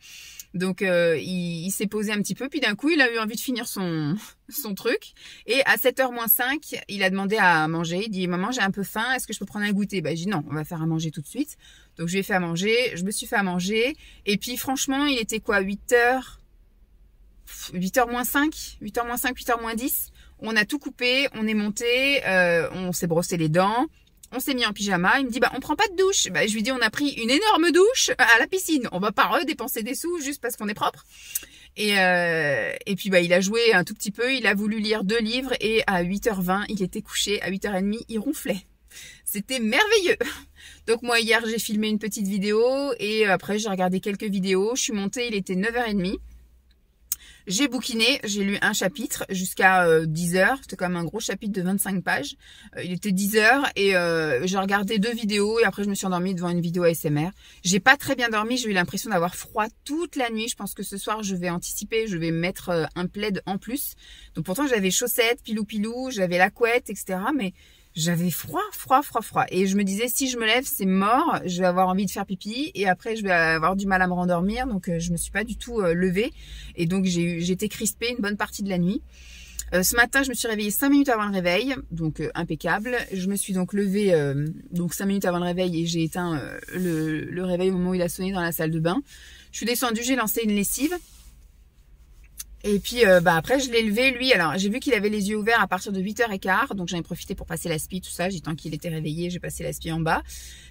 Donc il s'est posé un petit peu, puis d'un coup il a eu envie de finir son truc. Et à 7h moins 5, il a demandé à manger. Il dit maman j'ai un peu faim, est-ce que je peux prendre un goûter? J'ai dit non, on va faire à manger tout de suite. Donc je lui ai fait à manger, je me suis fait à manger. Et puis franchement il était quoi, 8h moins 5, 8h moins 5, 8h moins 10. On a tout coupé, on est monté, on s'est brossé les dents. On s'est mis en pyjama, il me dit on prend pas de douche. Je lui dis on a pris une énorme douche à la piscine. On va pas redépenser des sous juste parce qu'on est propre. Et puis il a joué un tout petit peu, il a voulu lire 2 livres et à 8h20, il était couché, à 8h30, il ronflait. C'était merveilleux. Donc moi hier, j'ai filmé une petite vidéo et après j'ai regardé quelques vidéos, je suis montée, il était 9h30. J'ai bouquiné, j'ai lu un chapitre jusqu'à 10h. C'était quand même un gros chapitre de 25 pages. Il était 10h et j'ai regardé 2 vidéos et après je me suis endormie devant une vidéo ASMR. J'ai pas très bien dormi, j'ai eu l'impression d'avoir froid toute la nuit. Je pense que ce soir je vais anticiper, je vais mettre un plaid en plus. Donc pourtant j'avais chaussettes, pilou, j'avais la couette, etc. Mais j'avais froid. Et je me disais, si je me lève, c'est mort. Je vais avoir envie de faire pipi. Et après, je vais avoir du mal à me rendormir. Donc, je me suis pas du tout levée. Et donc, j'ai été crispée une bonne partie de la nuit. Ce matin, je me suis réveillée 5 minutes avant le réveil. Donc, impeccable. Je me suis donc levée 5 minutes avant le réveil. Et j'ai éteint le réveil au moment où il a sonné dans la salle de bain. Je suis descendue, j'ai lancé une lessive. Et puis après je l'ai levé lui, alors j'ai vu qu'il avait les yeux ouverts à partir de 8h15, donc j'en ai profité pour passer l'aspi, tout ça, j'ai tant qu'il était réveillé, j'ai passé l'aspi en bas.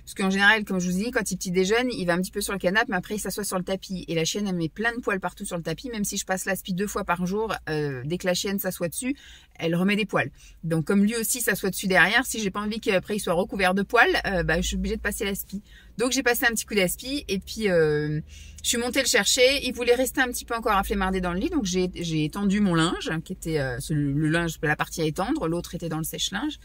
Parce qu'en général, comme je vous dis, quand il petit déjeune, il va un petit peu sur le canapé, mais après il s'assoit sur le tapis. Et la chienne, elle met plein de poils partout sur le tapis, même si je passe l'aspi 2 fois par jour, dès que la chienne s'assoit dessus, elle remet des poils. Donc comme lui aussi s'assoit dessus derrière, si j'ai pas envie qu'après il soit recouvert de poils, je suis obligée de passer l'aspi. Donc j'ai passé un petit coup d'aspi et puis je suis montée le chercher. Il voulait rester un petit peu encore afflémardé dans le lit, donc j'ai étendu mon linge, qui était le linge, la partie à étendre, l'autre était dans le sèche-linge.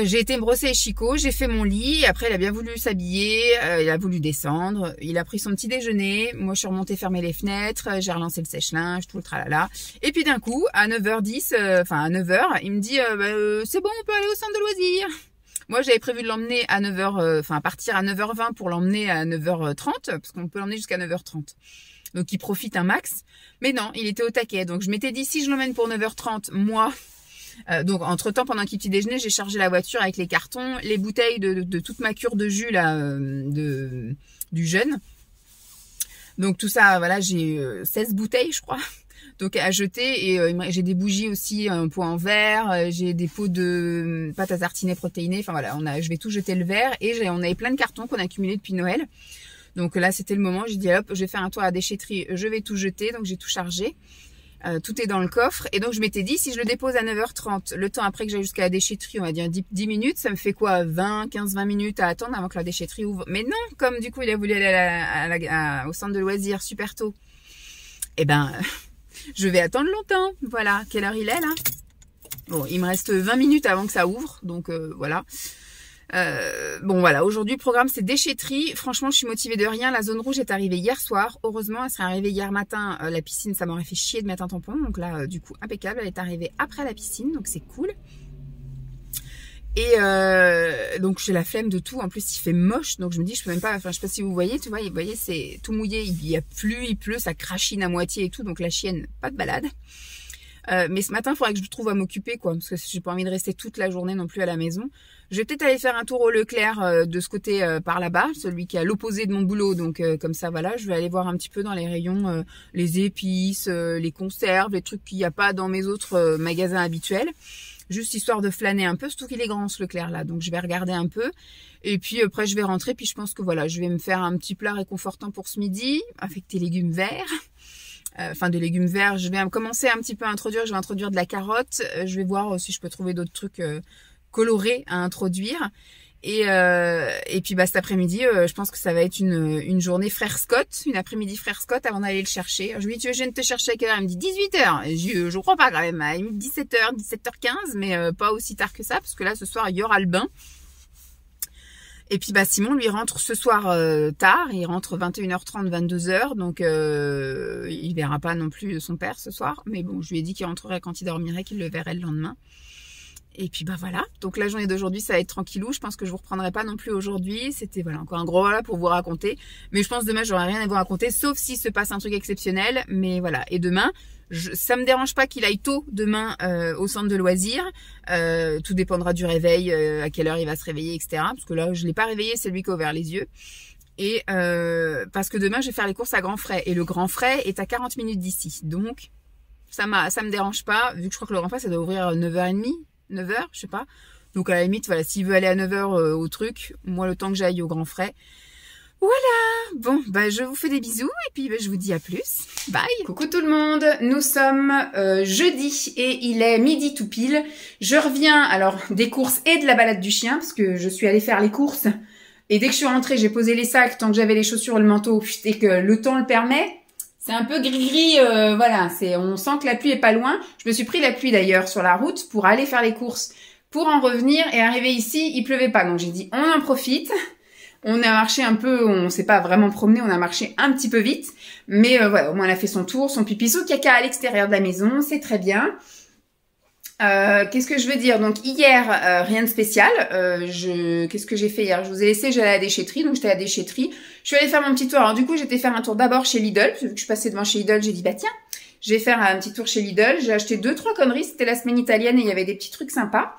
J'ai été me brosser les chicots, j'ai fait mon lit, après il a bien voulu s'habiller, il a voulu descendre, il a pris son petit déjeuner, moi je suis remontée fermer les fenêtres, j'ai relancé le sèche-linge, tout le tralala. Et puis d'un coup, à 9h10, à 9h, il me dit c'est bon, on peut aller au centre de loisirs. Moi, j'avais prévu de l'emmener à 9h, partir à 9h20 pour l'emmener à 9h30, parce qu'on peut l'emmener jusqu'à 9h30. Donc, il profite un max. Mais non, il était au taquet. Donc, je m'étais dit, si je l'emmène pour 9h30, moi... donc, entre-temps, pendant qu'il petit déjeuner, j'ai chargé la voiture avec les cartons, les bouteilles de toute ma cure de jus, là, du jeûne. Donc, tout ça, voilà, j'ai 16 bouteilles, je crois. Donc à jeter, et j'ai des bougies aussi, un pot en verre, j'ai des pots de pâte à tartiner protéinée, enfin voilà, je vais tout jeter le verre, et on avait plein de cartons qu'on a accumulés depuis Noël. Donc là c'était le moment, j'ai dit hop, je vais faire un tour à la déchetterie, je vais tout jeter, donc j'ai tout chargé, tout est dans le coffre, et donc je m'étais dit si je le dépose à 9h30, le temps après que j'aille jusqu'à la déchetterie, on va dire 10 minutes, ça me fait quoi, 15-20 minutes à attendre avant que la déchetterie ouvre. Mais non, comme du coup il a voulu aller au centre de loisirs super tôt, je vais attendre longtemps. Voilà, quelle heure il est là? Bon, il me reste 20 minutes avant que ça ouvre, donc voilà. Bon voilà, aujourd'hui le programme c'est déchetterie. Franchement je suis motivée de rien. La zone rouge est arrivée hier soir. Heureusement elle serait arrivée hier matin. La piscine ça m'aurait fait chier de mettre un tampon. Donc là du coup impeccable. Elle est arrivée après la piscine donc c'est cool. Et donc j'ai la flemme de tout. En plus il fait moche donc je me dis je peux même pas. Enfin je sais pas si vous voyez. Tu vois, vous voyez c'est tout mouillé. Il y a plu, il pleut, ça crachine à moitié et tout. Donc la chienne pas de balade. Mais ce matin, il faudrait que je trouve à m'occuper, quoi, parce que j'ai pas envie de rester toute la journée non plus à la maison. Je vais peut-être aller faire un tour au Leclerc de ce côté par là-bas, celui qui est à l'opposé de mon boulot. Donc comme ça, voilà, je vais aller voir un petit peu dans les rayons les épices, les conserves, les trucs qu'il n'y a pas dans mes autres magasins habituels. Juste histoire de flâner un peu, surtout qu'il est grand ce Leclerc là. Donc je vais regarder un peu. Et puis après je vais rentrer, puis je pense que voilà, je vais me faire un petit plat réconfortant pour ce midi, avec des légumes verts. Enfin des légumes verts, je vais commencer un petit peu à introduire, je vais introduire de la carotte, je vais voir si je peux trouver d'autres trucs colorés à introduire. Et puis bah cet après-midi, je pense que ça va être une journée frère Scott, une après-midi frère Scott avant d'aller le chercher. Je lui dis, tu viens de te chercher à quelle heure? Elle me dit 18h. Je crois pas quand même, à 17h, 17h15, mais pas aussi tard que ça, parce que là ce soir il y aura le bain. Et puis bah Simon lui rentre ce soir tard, il rentre 21h30, 22h, donc il verra pas non plus son père ce soir, mais bon je lui ai dit qu'il rentrerait quand il dormirait, qu'il le verrait le lendemain. Et puis bah voilà, donc la journée d'aujourd'hui ça va être tranquillou, je pense que je vous reprendrai pas non plus aujourd'hui, c'était voilà encore un gros voilà pour vous raconter, mais je pense demain j'aurai rien à vous raconter, sauf s'il se passe un truc exceptionnel, mais voilà, et demain, ça me dérange pas qu'il aille tôt demain au centre de loisirs, tout dépendra du réveil, à quelle heure il va se réveiller, etc. Parce que là je l'ai pas réveillé, c'est lui qui a ouvert les yeux. Et parce que demain je vais faire les courses à Grand Frais, et le Grand Frais est à 40 minutes d'ici, donc ça me dérange pas, vu que je crois que le Grand Frais ça doit ouvrir à 9h30, 9h, je sais pas. Donc à la limite, voilà, s'il veut aller à 9h au truc, moi le temps que j'aille au Grand Frais. Voilà, bon, bah je vous fais des bisous et puis bah, je vous dis à plus. Bye. Coucou tout le monde, nous sommes jeudi et il est midi tout pile. Je reviens alors des courses et de la balade du chien parce que je suis allée faire les courses et dès que je suis rentrée, j'ai posé les sacs tant que j'avais les chaussures et le manteau et que le temps le permet. C'est un peu gris-gris, voilà, on sent que la pluie est pas loin. Je me suis pris la pluie d'ailleurs sur la route pour aller faire les courses, pour en revenir et arriver ici, il pleuvait pas. Donc j'ai dit, on en profite. On a marché un peu, on s'est pas vraiment promené, on a marché un petit peu vite. Mais voilà, au moins elle a fait son tour, son pipi sous caca à l'extérieur de la maison, c'est très bien. Qu'est-ce que je veux dire? Donc hier, rien de spécial. Qu'est-ce que j'ai fait hier? Je vous ai laissé, j'allais à la déchetterie, donc j'étais à la déchetterie. Je suis allée faire mon petit tour. Alors du coup, j'étais faire un tour d'abord chez Lidl. Vu que je suis passée devant chez Lidl, j'ai dit bah tiens, je vais faire un petit tour chez Lidl. J'ai acheté 2-3 conneries. C'était la semaine italienne et il y avait des petits trucs sympas.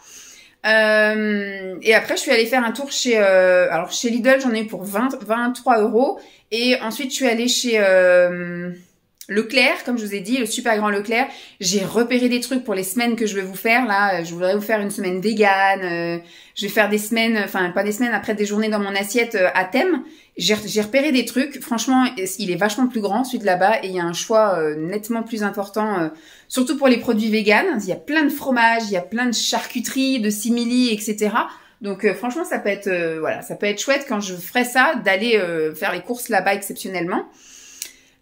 Et après, je suis allée faire un tour chez alors chez Lidl, j'en ai eu pour 23 €. Et ensuite, je suis allée chez Leclerc, comme je vous ai dit, le super grand Leclerc. J'ai repéré des trucs pour les semaines que je vais vous faire. Là, je voudrais vous faire une semaine végane. Je vais faire des semaines, enfin pas des semaines, après des journées dans mon assiette à thème. J'ai repéré des trucs. Franchement, il est vachement plus grand, celui de là-bas. Et il y a un choix nettement plus important, surtout pour les produits véganes. Il y a plein de fromages, il y a plein de charcuteries, de simili, etc. Donc franchement, ça peut être voilà, ça peut être chouette quand je ferai ça, d'aller faire les courses là-bas exceptionnellement.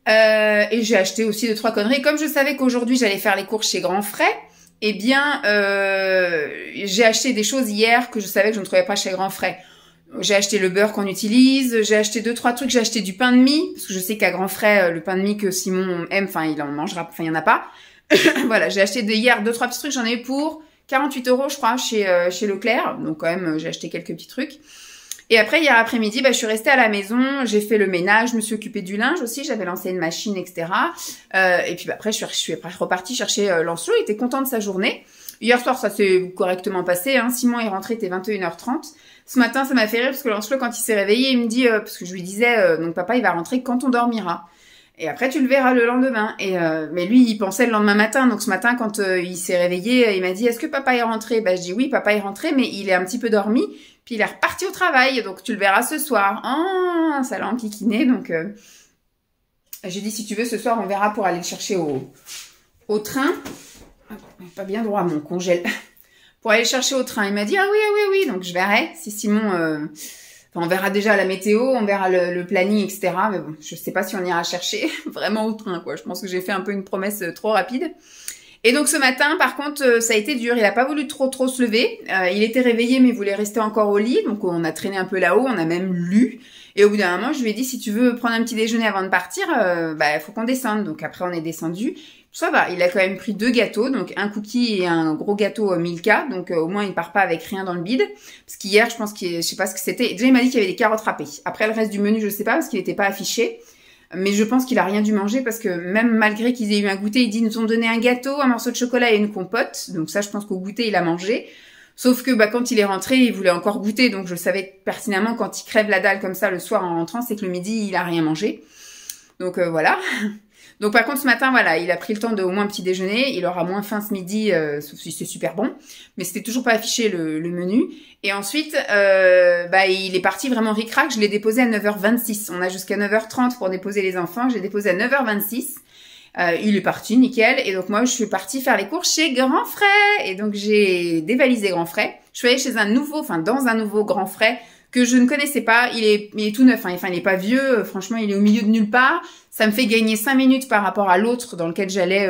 Et j'ai acheté aussi 2-3 conneries. Comme je savais qu'aujourd'hui j'allais faire les courses chez Grand Frais, eh bien j'ai acheté des choses hier que je savais que je ne trouvais pas chez Grand Frais. J'ai acheté le beurre qu'on utilise, j'ai acheté 2-3 trucs, j'ai acheté du pain de mie, parce que je sais qu'à Grand Frais, le pain de mie que Simon aime, enfin il en mangera, enfin il y en a pas. Voilà, j'ai acheté hier 2-3 petits trucs, j'en ai eu pour 48 € je crois chez Leclerc, donc quand même j'ai acheté quelques petits trucs. Et après, hier après-midi, bah, je suis restée à la maison, j'ai fait le ménage, je me suis occupée du linge aussi, j'avais lancé une machine, etc. Et puis bah, après, je suis repartie chercher Lancelot, il était content de sa journée. Hier soir, ça s'est correctement passé, hein. Simon est rentré, il était 21h30. Ce matin, ça m'a fait rire parce que Lancelot, quand il s'est réveillé, il me dit, parce que je lui disais, donc papa, il va rentrer quand on dormira. Et après, tu le verras le lendemain. Et mais lui, il pensait le lendemain matin. Donc ce matin, quand il s'est réveillé, il m'a dit, est-ce que papa est rentré? Bah, je dis oui, papa est rentré, mais il est un petit peu dormi. Puis il est reparti au travail. Donc tu le verras ce soir. Oh, ça l'a enquiquiné. Donc j'ai dit, si tu veux, ce soir, on verra pour aller le chercher au train. Pas bien droit, mon congèle. Pour aller le chercher au train. Il m'a dit, ah oui, ah oui, oui. Donc je verrai si Simon... on verra déjà la météo, on verra le planning, etc. Mais bon, je sais pas si on ira chercher vraiment au train, quoi. Je pense que j'ai fait un peu une promesse trop rapide. Et donc ce matin, par contre, ça a été dur. Il a pas voulu trop se lever. Il était réveillé, mais il voulait rester encore au lit. Donc on a traîné un peu là-haut, on a même lu. Et au bout d'un moment, je lui ai dit, si tu veux prendre un petit déjeuner avant de partir, bah faut qu'on descende. Donc après, on est descendu. Ça va, il a quand même pris 2 gâteaux, donc un cookie et un gros gâteau Milka. Donc au moins, il part pas avec rien dans le bide. Parce qu'hier, je pense je sais pas ce que c'était. Déjà, il m'a dit qu'il y avait des carottes râpées. Après, le reste du menu, je sais pas, parce qu'il n'était pas affiché. Mais je pense qu'il a rien dû manger parce que même malgré qu'ils aient eu un goûter, il dit, ils nous ont donné un gâteau, un morceau de chocolat et une compote. Donc ça, je pense qu'au goûter, il a mangé. Sauf que bah, quand il est rentré, il voulait encore goûter. Donc je savais pertinemment quand il crève la dalle comme ça le soir en rentrant, c'est que le midi, il a rien mangé. Donc voilà. Donc par contre ce matin, voilà, il a pris le temps de au moins petit déjeuner. Il aura moins faim ce midi, sauf si c'est super bon. Mais c'était toujours pas affiché le menu. Et ensuite, bah, il est parti vraiment ric-rac. Je l'ai déposé à 9h26. On a jusqu'à 9h30 pour déposer les enfants. J'ai déposé à 9h26. Il est parti, nickel. Et donc moi, je suis partie faire les courses chez Grand Frais. Et donc j'ai dévalisé Grand Frais. Je suis allée chez dans un nouveau Grand Frais que je ne connaissais pas. Il est tout neuf. Enfin, il est pas vieux. Franchement, il est au milieu de nulle part. Ça me fait gagner 5 minutes par rapport à l'autre dans lequel j'allais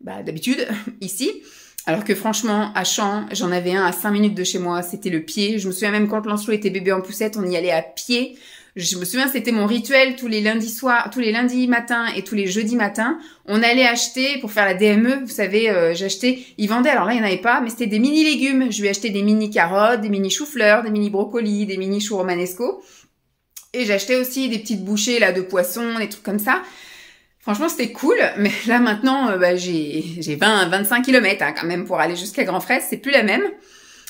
d'habitude ici. Alors que franchement, à Champs, j'en avais un à 5 minutes de chez moi. C'était le pied. Je me souviens même quand Lancelot était bébé en poussette, on y allait à pied. Je me souviens, c'était mon rituel tous les lundis matins et tous les jeudis matins. On allait acheter pour faire la DME. Vous savez, j'achetais, ils vendaient, alors là, il n'y en avait pas, mais c'était des mini légumes. Je lui achetais des mini carottes, des mini choux-fleurs, des mini brocolis, des mini choux romanesco. Et j'achetais aussi des petites bouchées, là, de poissons, des trucs comme ça. Franchement, c'était cool. Mais là, maintenant, j'ai 25 km, hein, quand même, pour aller jusqu'à Grand Frais. C'est plus la même.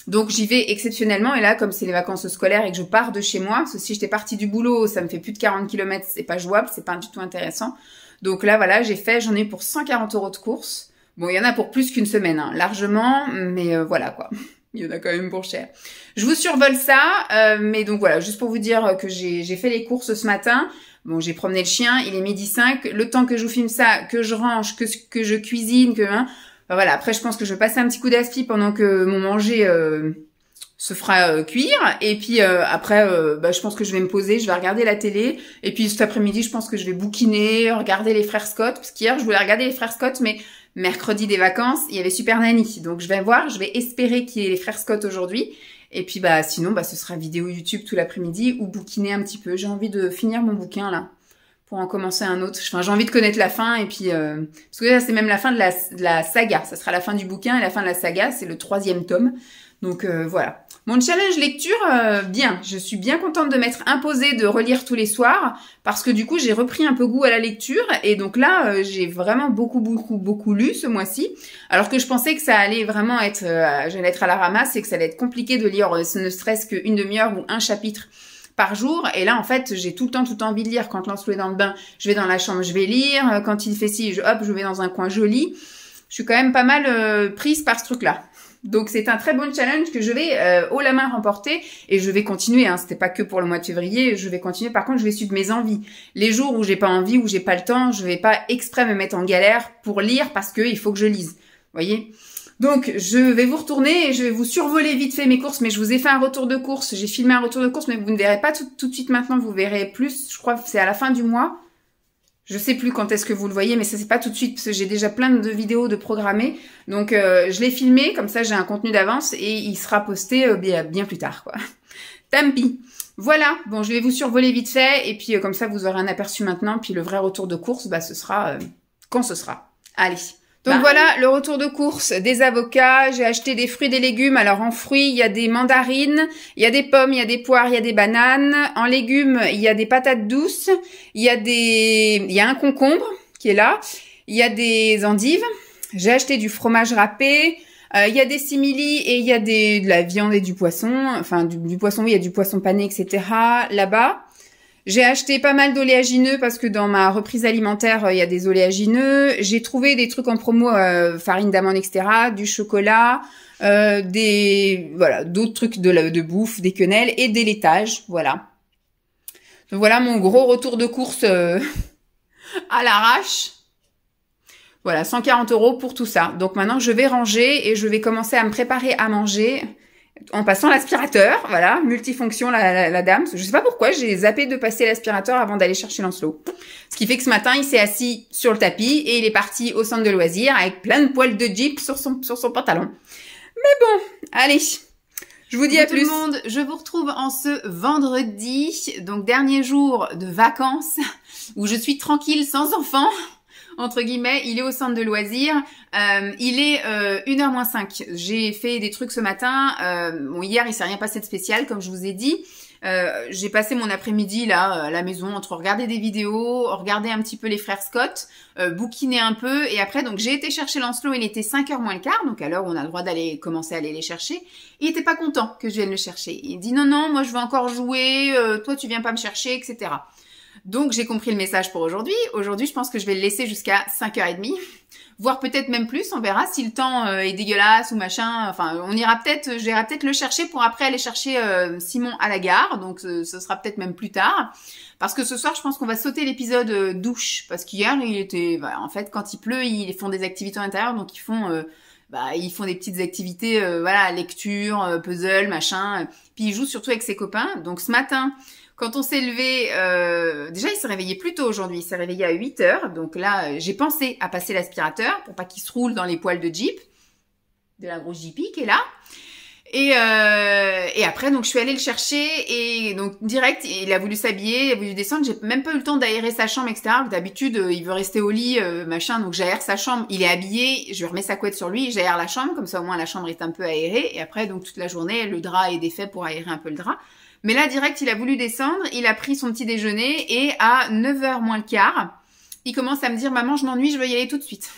Donc j'y vais exceptionnellement et là comme c'est les vacances scolaires et que je pars de chez moi, parce que si j'étais partie du boulot, ça me fait plus de 40 km, c'est pas jouable, c'est pas du tout intéressant. Donc là voilà, j'en ai pour 140 € de courses. Bon, il y en a pour plus qu'une semaine, hein, largement, mais voilà quoi. Il y en a quand même pour cher. Je vous survole ça, mais donc voilà, juste pour vous dire que j'ai fait les courses ce matin. Bon, j'ai promené le chien, il est 12h05. Le temps que je vous filme ça, que je range, que je cuisine, voilà, après je pense que je vais passer un petit coup d'aspi pendant que mon manger se fera cuire. Et puis après, je pense que je vais me poser, je vais regarder la télé. Et puis cet après-midi, je pense que je vais bouquiner, regarder les frères Scott. Parce qu'hier, je voulais regarder les frères Scott, mais mercredi des vacances, il y avait Super Nanny. Donc je vais espérer qu'il y ait les frères Scott aujourd'hui. Et puis sinon, ce sera vidéo YouTube tout l'après-midi ou bouquiner un petit peu. J'ai envie de finir mon bouquin là. Pour en commencer un autre. Enfin, j'ai envie de connaître la fin et puis parce que là c'est même la fin de la saga. Ça sera la fin du bouquin et la fin de la saga, c'est le 3e tome. Donc voilà. Mon challenge lecture, bien. Je suis bien contente de m'être imposée de relire tous les soirs parce que du coup j'ai repris un peu goût à la lecture et donc là j'ai vraiment beaucoup lu ce mois-ci. Alors que je pensais que ça allait vraiment être, j'allais être à la ramasse et que ça allait être compliqué de lire ne serait-ce qu'une demi-heure ou un chapitre par jour. Et là, en fait, j'ai tout le temps envie de lire. Quand Lancelot est dans le bain, je vais dans la chambre, je vais lire. Quand il fait ci, je vais dans un coin joli. Je suis quand même pas mal prise par ce truc-là. Donc, c'est un très bon challenge que je vais haut la main remporter. Et je vais continuer. Hein. C'était pas que pour le mois de février. Je vais continuer. Par contre, je vais suivre mes envies. Les jours où j'ai pas envie, où j'ai pas le temps, je vais pas exprès me mettre en galère pour lire parce que il faut que je lise. Vous voyez ? Donc, je vais vous retourner et je vais vous survoler vite fait mes courses, mais je vous ai fait un retour de course. J'ai filmé un retour de course, mais vous ne verrez pas tout de suite maintenant, vous verrez plus. Je crois que c'est à la fin du mois. Je sais plus quand est-ce que vous le voyez, mais ça c'est pas tout de suite, parce que j'ai déjà plein de vidéos de programmées. Donc, je l'ai filmé, comme ça j'ai un contenu d'avance et il sera posté bien plus tard, quoi. Tant pis. Voilà, bon, je vais vous survoler vite fait, et puis comme ça vous aurez un aperçu maintenant, puis le vrai retour de course, ce sera quand ce sera. Allez. Donc voilà, le retour de course des avocats. J'ai acheté des fruits et des légumes. Alors en fruits, il y a des mandarines, il y a des pommes, il y a des poires, il y a des bananes. En légumes, il y a des patates douces, il y a un concombre qui est là, il y a des endives. J'ai acheté du fromage râpé, il y a des simili et il y a de la viande et du poisson. Enfin du poisson, oui, il y a du poisson pané, etc. là-bas. J'ai acheté pas mal d'oléagineux parce que dans ma reprise alimentaire, il y a des oléagineux. J'ai trouvé des trucs en promo, farine d'amande, etc., du chocolat, d'autres trucs de bouffe, des quenelles et des laitages, voilà. Donc voilà mon gros retour de course à l'arrache. Voilà, 140 € pour tout ça. Donc maintenant, je vais ranger et je vais commencer à me préparer à manger. en passant l'aspirateur, voilà, multifonction la dame. Je sais pas pourquoi, j'ai zappé de passer l'aspirateur avant d'aller chercher Lancelot. Ce qui fait que ce matin, il s'est assis sur le tapis et il est parti au centre de loisirs avec plein de poils de Jeep sur son pantalon. Mais bon, allez, je vous dis à plus. Tout le monde, je vous retrouve en ce vendredi, donc dernier jour de vacances, où je suis tranquille sans enfant. Entre guillemets, il est au centre de loisirs. Il est 1h moins 5. J'ai fait des trucs ce matin. Bon, hier, il s'est rien passé de spécial, comme je vous ai dit. J'ai passé mon après-midi là à la maison entre regarder des vidéos, regarder un petit peu les frères Scott, bouquiner un peu. Et après, donc j'ai été chercher Lancelot. Il était 5h moins le quart, donc à l'heure où on a le droit d'aller commencer à aller les chercher. Il était pas content que je vienne le chercher. Il dit non, moi je veux encore jouer. Toi, tu viens pas me chercher, etc. Donc, j'ai compris le message pour aujourd'hui. Aujourd'hui, je pense que je vais le laisser jusqu'à 5h30, voire peut-être même plus. On verra si le temps est dégueulasse ou machin. Enfin, j'irai peut-être le chercher pour après aller chercher Simon à la gare. Donc, ce sera peut-être même plus tard. Parce que ce soir, je pense qu'on va sauter l'épisode douche. Parce qu'hier, il était... Bah, en fait, quand il pleut, ils font des activités à l'intérieur. Donc, ils font des petites activités, voilà, lecture, puzzle, machin. Puis, ils jouent surtout avec ses copains. Donc, ce matin... Quand on s'est levé, déjà il s'est réveillé plus tôt aujourd'hui, il s'est réveillé à 8h, donc là j'ai pensé à passer l'aspirateur pour pas qu'il se roule dans les poils de Jeep, de la grosse Jeepy qui est là. Et après donc je suis allée le chercher et donc direct il a voulu s'habiller, il a voulu descendre, j'ai même pas eu le temps d'aérer sa chambre etc. D'habitude il veut rester au lit machin, donc j'aère sa chambre, il est habillé, je remets sa couette sur lui, j'aère la chambre, comme ça au moins la chambre est un peu aérée et après donc toute la journée le drap est défait pour aérer un peu le drap. Mais là, direct, il a voulu descendre, il a pris son petit déjeuner et à 9h moins le quart, il commence à me dire « Maman, je m'ennuie, je veux y aller tout de suite. »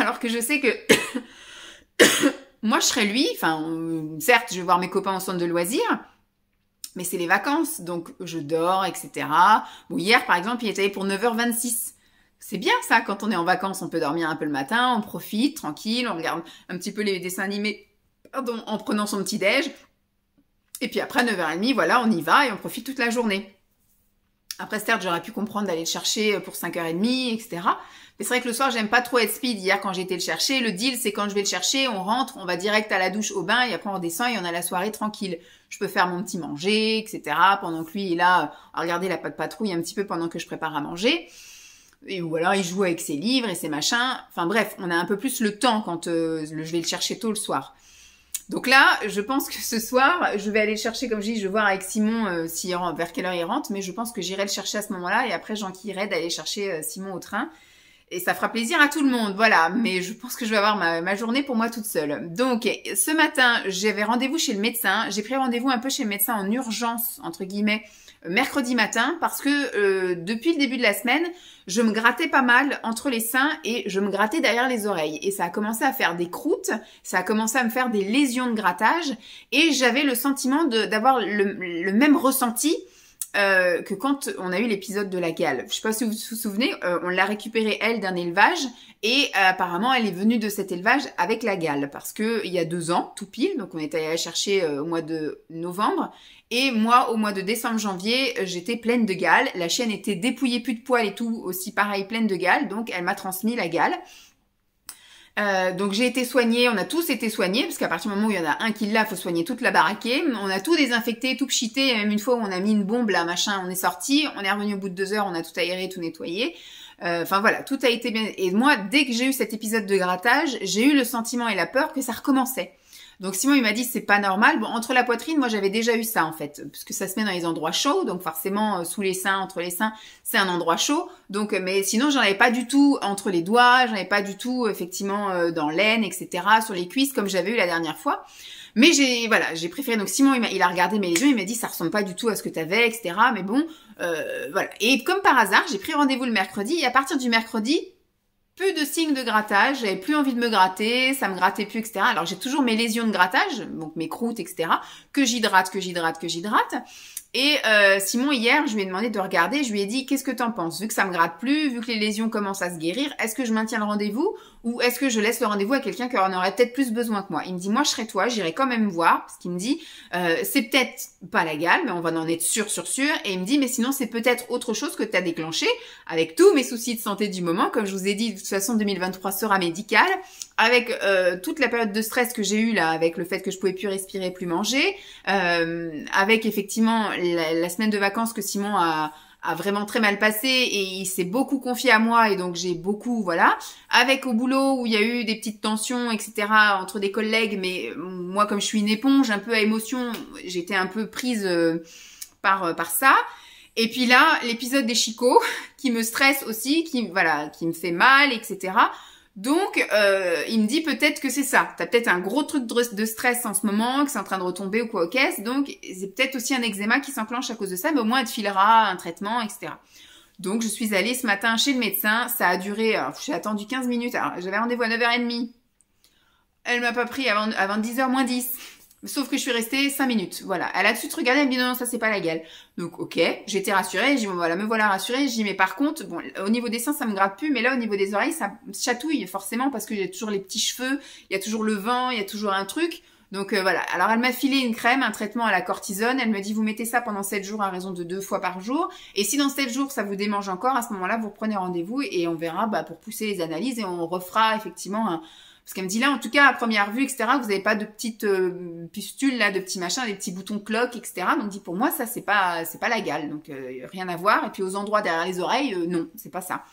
Alors que je sais que moi, je serais lui, enfin, certes, je vais voir mes copains au centre de loisirs, mais c'est les vacances, donc je dors, etc. Bon, hier, par exemple, il était allé pour 9h26. C'est bien ça, quand on est en vacances, on peut dormir un peu le matin, on profite, tranquille, on regarde un petit peu les dessins animés, pardon, en prenant son petit déj. Et puis après 9h30, voilà, on y va et on profite toute la journée. Après, certes, j'aurais pu comprendre d'aller le chercher pour 5h30, etc. Mais c'est vrai que le soir, j'aime pas trop être speed. Hier, quand j'ai été le chercher, le deal, c'est quand je vais le chercher, on rentre, on va direct à la douche, au bain, et après on redescend et on a la soirée tranquille. Je peux faire mon petit manger, etc. Pendant que lui, il est là à regarder la patrouille un petit peu pendant que je prépare à manger. Et voilà, il joue avec ses livres et ses machins. Enfin bref, on a un peu plus le temps quand je vais le chercher tôt le soir. Donc là, je pense que ce soir, je vais aller le chercher, comme je dis, je vais voir avec Simon vers quelle heure il rentre, mais je pense que j'irai le chercher à ce moment-là, et après j'enquillerai d'aller chercher Simon au train. Et ça fera plaisir à tout le monde, voilà. Mais je pense que je vais avoir ma journée pour moi toute seule. Donc, ce matin, j'avais rendez-vous chez le médecin. J'ai pris rendez-vous un peu chez le médecin en urgence, entre guillemets, mercredi matin, parce que depuis le début de la semaine, je me grattais pas mal entre les seins et je me grattais derrière les oreilles. Et ça a commencé à faire des croûtes, ça a commencé à me faire des lésions de grattage et j'avais le sentiment d'avoir le même ressenti que quand on a eu l'épisode de la gale. Je sais pas si vous vous souvenez, on l'a récupérée elle d'un élevage et apparemment elle est venue de cet élevage avec la gale parce que il y a 2 ans, tout pile, donc on est allé la chercher au mois de novembre et moi au mois de décembre-janvier j'étais pleine de gale, la chienne était dépouillée plus de poils et tout, aussi pareil pleine de gale, donc elle m'a transmis la gale. Donc j'ai été soignée, on a tous été soignés, parce qu'à partir du moment où il y en a un qui l'a, faut soigner toute la baraquée. On a tout désinfecté, tout pchité, et même une fois où on a mis une bombe là, machin, on est sorti, on est revenu au bout de 2 heures, on a tout aéré, tout nettoyé. Enfin voilà, tout a été bien. Et moi, dès que j'ai eu cet épisode de grattage, j'ai eu le sentiment et la peur que ça recommençait. Donc Simon il m'a dit c'est pas normal. Bon, entre la poitrine, moi j'avais déjà eu ça en fait, parce que ça se met dans les endroits chauds, donc forcément sous les seins, entre les seins, c'est un endroit chaud. Donc mais sinon j'en avais pas du tout entre les doigts, j'en avais pas du tout effectivement dans l'aine, etc. sur les cuisses comme j'avais eu la dernière fois. Mais j'ai préféré. Donc Simon il a regardé mes lésions, il m'a dit ça ressemble pas du tout à ce que t'avais, etc. Mais bon, voilà. Et comme par hasard, j'ai pris rendez-vous le mercredi et à partir du mercredi, plus de signes de grattage, j'avais plus envie de me gratter, ça me grattait plus, etc. Alors j'ai toujours mes lésions de grattage, donc mes croûtes, etc. que j'hydrate. Et Simon hier, je lui ai demandé de regarder, je lui ai dit qu'est-ce que t'en penses, vu que ça me gratte plus, vu que les lésions commencent à se guérir, est-ce que je maintiens le rendez-vous ou est-ce que je laisse le rendez-vous à quelqu'un qui en aurait peut-être plus besoin que moi? Il me dit moi je serais toi, j'irai quand même voir, parce qu'il me dit c'est peut-être pas la gale, mais on va en être sûr, et il me dit mais sinon c'est peut-être autre chose que t'as déclenché avec tous mes soucis de santé du moment, comme je vous ai dit de toute façon 2023 sera médical, avec toute la période de stress que j'ai eue là, avec le fait que je pouvais plus respirer, plus manger, avec effectivement la semaine de vacances que Simon a vraiment très mal passé et il s'est beaucoup confié à moi et donc j'ai beaucoup, voilà. Avec au boulot où il y a eu des petites tensions, etc. entre des collègues, mais moi comme je suis une éponge, un peu à émotion, j'étais un peu prise par ça. Et puis là, l'épisode des chicots qui me stresse aussi, qui me fait mal, etc. Donc, il me dit peut-être que c'est ça. T'as peut-être un gros truc de stress en ce moment, que c'est en train de retomber ou quoi aux caisses. Donc, c'est peut-être aussi un eczéma qui s'enclenche à cause de ça, mais au moins, elle te filera un traitement, etc. Donc, je suis allée ce matin chez le médecin. Ça a duré, j'ai attendu 15 minutes. Alors, j'avais rendez-vous à 9h30. Elle m'a pas pris avant 10h moins 10. Sauf que je suis restée 5 minutes. Voilà. Elle a tout de suite regardé, elle me dit non, ça c'est pas légal. Donc, ok. J'étais rassurée. J'ai dit, bon, voilà, me voilà rassurée. J'ai dit, mais par contre, bon, au niveau des seins, ça me gratte plus. Mais là, au niveau des oreilles, ça me chatouille, forcément, parce que j'ai toujours les petits cheveux. Il y a toujours le vent. Il y a toujours un truc. Donc, voilà. Alors, elle m'a filé une crème, un traitement à la cortisone. Elle me dit, vous mettez ça pendant 7 jours à raison de 2 fois par jour. Et si dans 7 jours, ça vous démange encore, à ce moment-là, vous reprenez rendez-vous et on verra, pour pousser les analyses et on refera effectivement parce qu'elle me dit là, en tout cas, à première vue, etc., vous n'avez pas de petites pustules, là, de petits machins, des petits boutons cloques, etc. Donc, dit pour moi, ça, c'est pas légal. Donc, rien à voir. Et puis, aux endroits derrière les oreilles, non, c'est pas ça.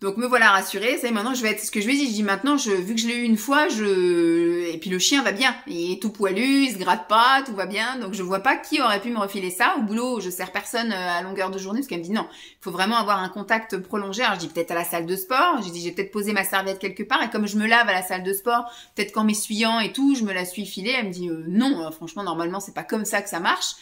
Donc, me voilà rassurée. Ça y est, maintenant, je vais être ce que je lui ai dit. Je dis maintenant, vu que je l'ai eu une fois, et puis le chien va bien. Il est tout poilu, il se gratte pas, tout va bien. Donc, je vois pas qui aurait pu me refiler ça. Au boulot, je sers personne à longueur de journée parce qu'elle me dit non, il faut vraiment avoir un contact prolongé. Alors, je dis peut-être à la salle de sport. J'ai dit, j'ai peut-être posé ma serviette quelque part. Et comme je me lave à la salle de sport, peut-être qu'en m'essuyant et tout, je me la suis filée. Elle me dit non, franchement, normalement, c'est pas comme ça que ça marche.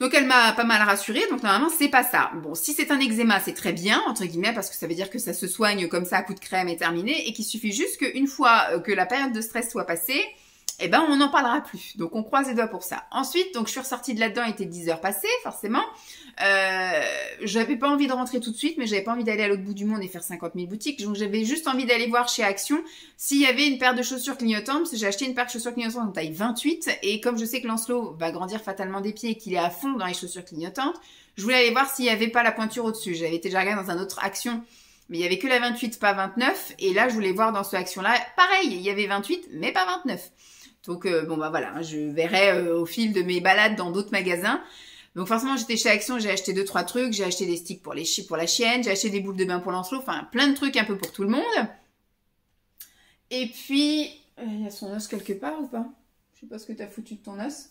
Donc, elle m'a pas mal rassurée. Donc, normalement, c'est pas ça. Bon, si c'est un eczéma, c'est très bien, entre guillemets, parce que ça veut dire que ça se soigne comme ça à coup de crème et terminé, et qu'il suffit juste qu'une fois que la période de stress soit passée, eh ben, on n'en parlera plus. Donc, on croise les doigts pour ça. Ensuite, donc, je suis ressortie de là-dedans, il était 10 heures passées, forcément. J'avais pas envie de rentrer tout de suite, mais j'avais pas envie d'aller à l'autre bout du monde et faire 50 000 boutiques. Donc, j'avais juste envie d'aller voir chez Action s'il y avait une paire de chaussures clignotantes, parce que j'ai acheté une paire de chaussures clignotantes en taille 28, et comme je sais que Lancelot va grandir fatalement des pieds et qu'il est à fond dans les chaussures clignotantes, je voulais aller voir s'il y avait pas la pointure au-dessus. J'avais été déjà regardée dans un autre Action, mais il y avait que la 28, pas 29, et là, je voulais voir dans ce Action-là, pareil, il y avait 28, mais pas 29. Donc, bon, voilà, je verrai au fil de mes balades dans d'autres magasins. Donc, forcément, j'étais chez Action, j'ai acheté 2-3 trucs. J'ai acheté des sticks pour la chienne, j'ai acheté des boules de bain pour Lancelot, enfin, plein de trucs un peu pour tout le monde. Et puis, il y a son os quelque part ou pas? Je sais pas ce que t'as foutu de ton os.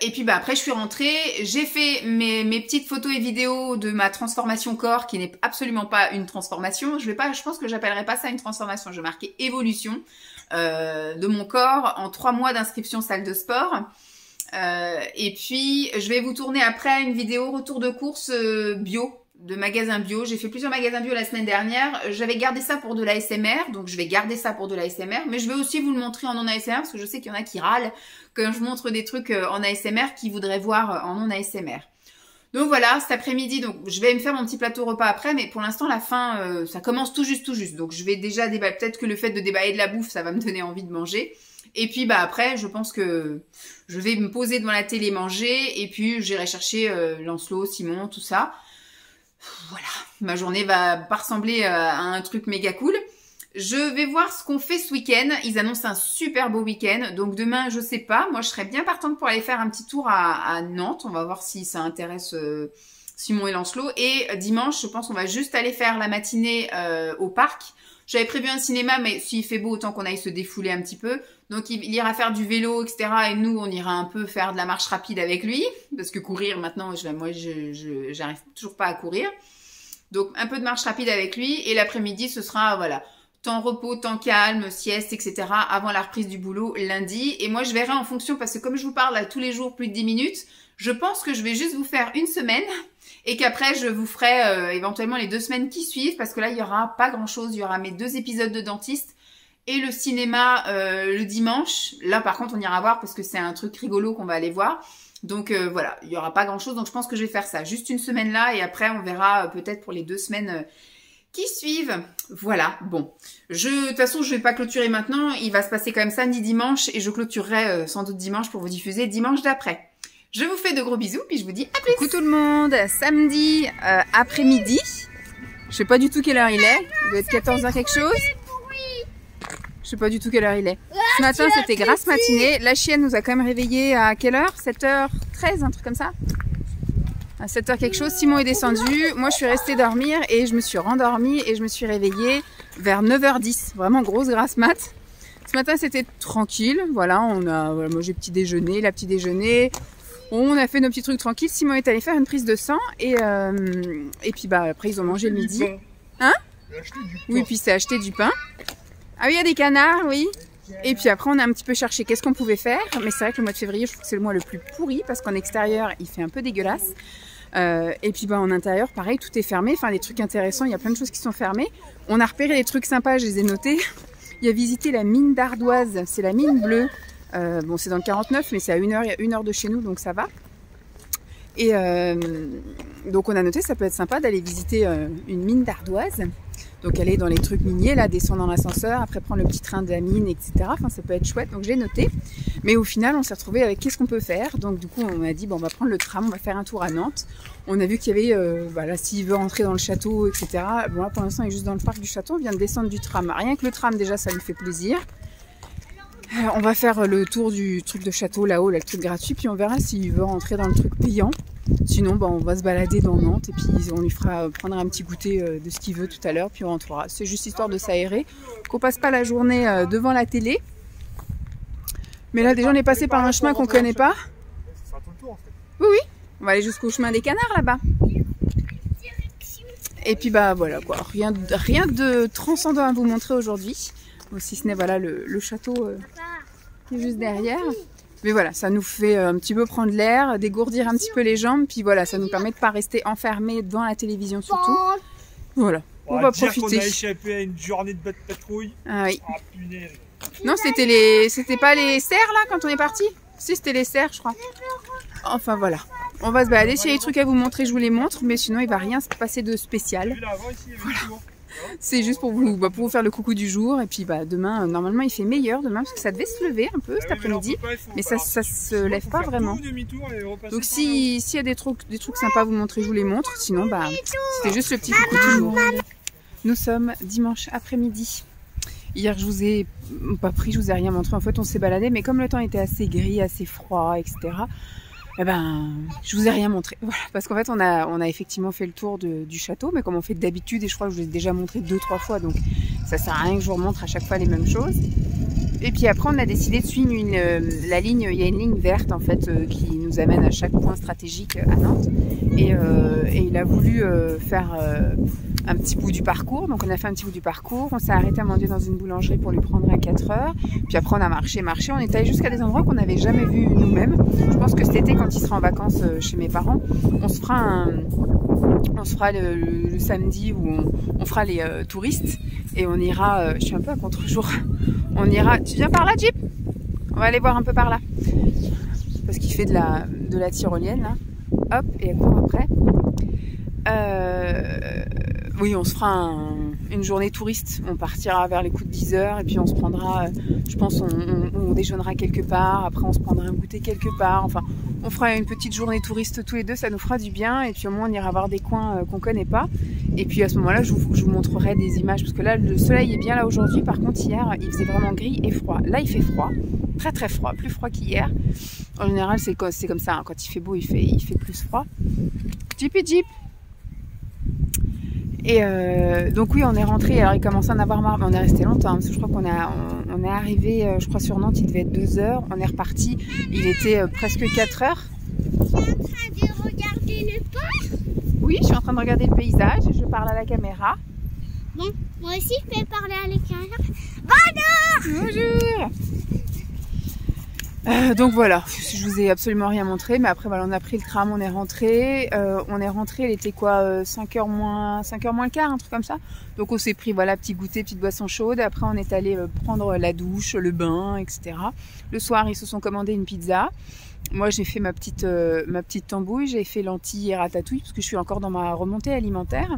Et puis, après, je suis rentrée. J'ai fait mes petites photos et vidéos de ma transformation corps, qui n'est absolument pas une transformation. Je pense que j'appellerais pas ça une transformation. Je vais marquer évolution de mon corps en 3 mois d'inscription salle de sport. Et puis, je vais vous tourner après une vidéo retour de course bio, de magasins bio. J'ai fait plusieurs magasins bio la semaine dernière. J'avais gardé ça pour de l'ASMR, donc je vais garder ça pour de l'ASMR. Mais je vais aussi vous le montrer en non-ASMR, parce que je sais qu'il y en a qui râlent quand je montre des trucs en ASMR qui voudraient voir en non-ASMR. Donc voilà, cet après-midi, donc je vais me faire mon petit plateau repas après, mais pour l'instant, la faim, ça commence tout juste. Donc je vais déjà déballer, peut-être que le fait de déballer de la bouffe, ça va me donner envie de manger. Et puis après, je pense que je vais me poser devant la télé, manger, et puis j'irai chercher Lancelot, Simon, tout ça. Voilà, ma journée va pas ressembler à un truc méga cool. Je vais voir ce qu'on fait ce week-end. Ils annoncent un super beau week-end. Donc demain, je sais pas. Moi, je serais bien partante pour aller faire un petit tour à Nantes. On va voir si ça intéresse Simon et Lancelot. Et dimanche, je pense qu'on va juste aller faire la matinée au parc. J'avais prévu un cinéma, mais s'il fait beau, autant qu'on aille se défouler un petit peu. Donc, il ira faire du vélo, etc. Et nous, on ira un peu faire de la marche rapide avec lui. Parce que courir, maintenant, moi, j'arrive toujours pas à courir. Donc, un peu de marche rapide avec lui. Et l'après-midi, ce sera, voilà, temps repos, temps calme, sieste, etc. avant la reprise du boulot lundi. Et moi, je verrai en fonction, parce que comme je vous parle là, tous les jours plus de 10 minutes, je pense que je vais juste vous faire une semaine et qu'après, je vous ferai éventuellement les 2 semaines qui suivent, parce que là, il y aura pas grand-chose. Il y aura mes 2 épisodes de dentiste et le cinéma le dimanche. Là, par contre, on ira voir parce que c'est un truc rigolo qu'on va aller voir. Donc voilà, il y aura pas grand-chose. Donc je pense que je vais faire ça, juste une semaine là, et après, on verra peut-être pour les 2 semaines qui suivent. Voilà, bon. De toute façon, je vais pas clôturer maintenant. Il va se passer quand même samedi, dimanche, et je clôturerai sans doute dimanche pour vous diffuser dimanche d'après. Je vous fais de gros bisous, puis je vous dis à plus. Coucou tout le monde, samedi après-midi. Je sais pas du tout quelle heure il est. Il doit être 14h quelque chose. Je sais pas du tout quelle heure il est. Ce matin, c'était grasse matinée. La chienne nous a quand même réveillés à quelle heure? 7h13, un truc comme ça? À 7h quelque chose. Simon est descendu. Moi, je suis restée dormir et je me suis rendormie et je me suis réveillée vers 9h10. Vraiment grosse grasse mat. Ce matin, c'était tranquille. Voilà, moi j'ai petit déjeuner, la petit déjeuner. On a fait nos petits trucs tranquilles. Simon est allé faire une prise de sang et puis bah après ils ont mangé le midi. Hein? Oui, puis c'est acheté du pain. Ah oui, il y a des canards, oui. Et puis après, on a un petit peu cherché qu'est-ce qu'on pouvait faire. Mais c'est vrai que le mois de février, je trouve que c'est le mois le plus pourri parce qu'en extérieur, il fait un peu dégueulasse. Et puis bah, en intérieur, pareil, tout est fermé. Enfin, des trucs intéressants, il y a plein de choses qui sont fermées. On a repéré des trucs sympas, je les ai notés. Il y a visité la mine d'Ardoise, c'est la mine bleue. Bon, c'est dans le 49, mais c'est à 1 heure de chez nous, donc ça va. Et donc on a noté, ça peut être sympa d'aller visiter une mine d'Ardoise. Donc aller dans les trucs miniers, là, descendre dans l'ascenseur, après prendre le petit train de la mine, etc. Enfin, ça peut être chouette, donc j'ai noté. Mais au final, on s'est retrouvé avec qu'est-ce qu'on peut faire. Donc du coup, on a dit, bon, on va prendre le tram, on va faire un tour à Nantes. On a vu qu'il y avait, voilà, s'il veut rentrer dans le château, etc. Bon, là, pour l'instant, il est juste dans le parc du château, on vient de descendre du tram. Rien que le tram, déjà, ça lui fait plaisir. On va faire le tour du truc de château là-haut, là, le truc gratuit, puis on verra s'il veut rentrer dans le truc payant. Sinon, bah, on va se balader dans Nantes et puis on lui fera prendre un petit goûter de ce qu'il veut tout à l'heure, puis on rentrera. C'est juste histoire de s'aérer, qu'on passe pas la journée devant la télé. Mais là, déjà, on est passé par un chemin qu'on connaît pas. Oui, oui, on va aller jusqu'au chemin des canards là-bas. Et puis, bah voilà quoi, rien de transcendant à vous montrer aujourd'hui. Si ce n'est voilà le château qui est juste derrière. Mais voilà, ça nous fait un petit peu prendre l'air, dégourdir un petit peu les jambes, puis voilà, ça nous permet de pas rester enfermés devant la télévision surtout. Voilà, on va profiter. On a échappé à une journée de patrouille. Ah oui. Ah, punaise. Non, c'était pas les cerfs là quand on est parti? Si, c'était les cerfs, je crois. Enfin voilà, on va se balader. S'il y a des trucs à vous montrer, je vous les montre, mais sinon il va rien se passer de spécial. Voilà. C'est juste pour vous faire le coucou du jour. Et puis bah, demain, normalement il fait meilleur demain parce que ça devait se lever un peu cet après-midi. Mais ça se lève pas vraiment. Donc s'il y a des trucs sympas à vous montrer, je vous les montre. Sinon, bah, c'était juste le petit coucou du jour. Nous sommes dimanche après-midi. Hier, je vous ai pas pris, je vous ai rien montré. En fait, on s'est baladé. Mais comme le temps était assez gris, assez froid, etc., eh ben, je vous ai rien montré. Voilà, parce qu'en fait, on a effectivement fait le tour du château, mais comme on fait d'habitude, et je crois que je vous ai déjà montré 2-3 fois, donc ça sert à rien que je vous remontre à chaque fois les mêmes choses. Et puis après, on a décidé de suivre la ligne. Il y a une ligne verte en fait qui nous amène à chaque point stratégique à Nantes. Et il a voulu faire un petit bout du parcours. Donc on a fait un petit bout du parcours. On s'est arrêté à manger dans une boulangerie pour lui prendre à 4 heures. Puis après, on a marché. On est allé jusqu'à des endroits qu'on n'avait jamais vus nous-mêmes. Je pense que cet été, quand il sera en vacances chez mes parents, on se fera le samedi où on fera les touristes et on ira. Je suis un peu à contre-jour. On ira. Tu viens par là, Jeep? On va aller voir un peu par là. Parce qu'il fait de la tyrolienne là. Hop, et elle court après. Oui, on se fera une journée touriste. On partira vers les coups de 10 heures et puis on se prendra, je pense, on déjeunera quelque part. Après, on se prendra un goûter quelque part. Enfin, on fera une petite journée touriste tous les deux. Ça nous fera du bien. Et puis au moins, on ira voir des coins qu'on connaît pas. Et puis à ce moment-là, je vous montrerai des images. Parce que là, le soleil est bien là aujourd'hui. Par contre, hier, il faisait vraiment gris et froid. Là, il fait froid. Très très froid. Plus froid qu'hier. En général, c'est comme ça. Hein. Quand il fait beau, il fait plus froid. Jeep. Et donc oui, on est rentré. Alors il commençait à en avoir marre, mais on est resté longtemps. Hein, parce que je crois qu'on on est arrivé, je crois sur Nantes, il devait être 2 heures. On est reparti, il était presque 4 heures. Tu es en train de regarder le parc? Oui, je suis en train de regarder le paysage. Je parle à la caméra. Bon, moi aussi je peux parler à la caméra. Bonjour. Donc voilà, je vous ai absolument rien montré, mais après voilà, on a pris le tram, on est rentré, il était quoi, 5h moins quart, un truc comme ça. Donc on s'est pris voilà, petit goûter, petite boisson chaude, après on est allé prendre la douche, le bain, etc. Le soir, ils se sont commandé une pizza. Moi j'ai fait ma petite tambouille, j'ai fait lentilles et ratatouille, parce que je suis encore dans ma remontée alimentaire.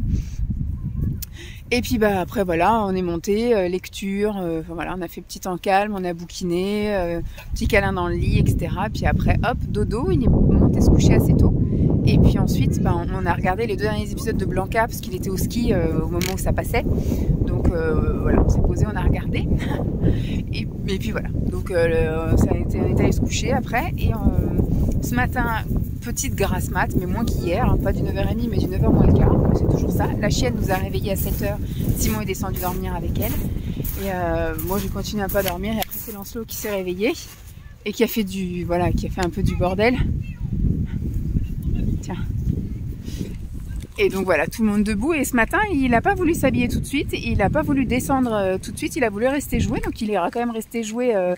Et puis bah après voilà, on est monté, lecture, enfin, voilà, on a fait petit en calme, on a bouquiné, petit câlin dans le lit, etc. Puis après hop, dodo, il est monté se coucher assez tôt. Et puis ensuite, on a regardé les 2 derniers épisodes de Blanca parce qu'il était au ski au moment où ça passait. Donc voilà, on s'est posé, on a regardé. Et puis voilà. Donc on est allé se coucher après. Et ce matin, petite grasse mat, mais moins qu'hier, hein, pas du 9h30 mais du 9h moins le quart. C'est toujours ça. La chienne nous a réveillés à 7h. Simon est descendu dormir avec elle. Et moi j'ai continué un peu à dormir. Et après c'est Lancelot qui s'est réveillé et qui a fait un peu du bordel. Tiens. Et donc voilà, tout le monde debout. Et ce matin, il n'a pas voulu s'habiller tout de suite. Il n'a pas voulu descendre tout de suite. Il a voulu rester jouer. Donc il ira quand même rester jouer à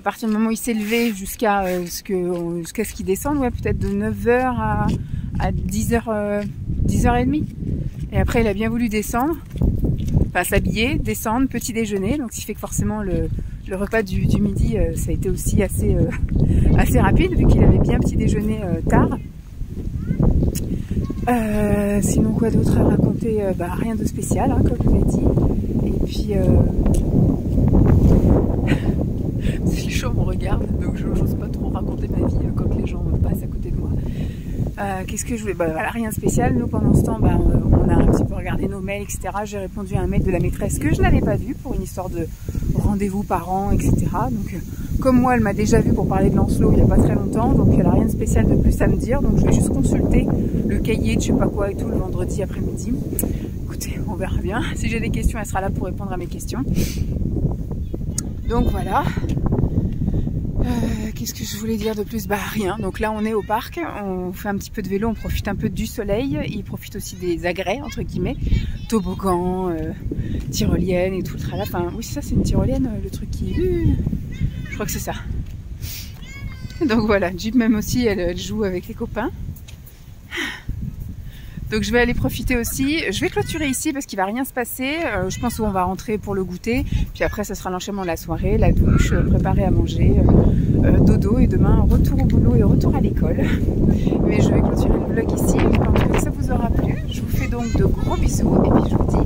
partir du moment où il s'est levé jusqu'à ce qu'il descende. Ouais, peut-être de 9h à 10h, 10h30. Et après, il a bien voulu descendre. Enfin, s'habiller, descendre, petit déjeuner. Donc ce qui fait que forcément le repas du midi, ça a été aussi assez rapide, vu qu'il avait bien petit déjeuner tard. Sinon quoi d'autre à raconter, rien de spécial hein, comme je vous l'ai dit. Et puis les gens me regardent donc je n'ose pas trop raconter ma vie quand les gens passent à côté de moi. Qu'est-ce que je voulais, voilà, rien de spécial. Nous pendant ce temps on a un petit peu regardé nos mails, etc. J'ai répondu à un mail de la maîtresse que je n'avais pas vu pour une histoire de rendez-vous parents, etc. Donc comme moi elle m'a déjà vu pour parler de Lancelot il n'y a pas très longtemps, donc elle n'a rien de spécial de plus à me dire, donc je vais juste consulter le cahier de je sais pas quoi et tout le vendredi après-midi. Écoutez, on verra bien, si j'ai des questions elle sera là pour répondre à mes questions. Donc voilà. Qu'est-ce que je voulais dire de plus? Rien. Donc là on est au parc, on fait un petit peu de vélo, on profite un peu du soleil, il profite aussi des agrès entre guillemets, toboggan, tyrolienne et tout le tralala. Enfin oui ça c'est une tyrolienne, le truc qui... Je crois que c'est ça. Donc voilà, Jeep même aussi elle joue avec les copains. Donc je vais aller profiter aussi. Je vais clôturer ici parce qu'il va rien se passer. Je pense qu'on va rentrer pour le goûter. Puis après ça sera l'enchaînement de la soirée, la douche, préparer à manger, dodo et demain retour au boulot et retour à l'école. Mais je vais clôturer le vlog ici. En tout cas ça vous aura plu. Je vous fais donc de gros bisous et puis je vous dis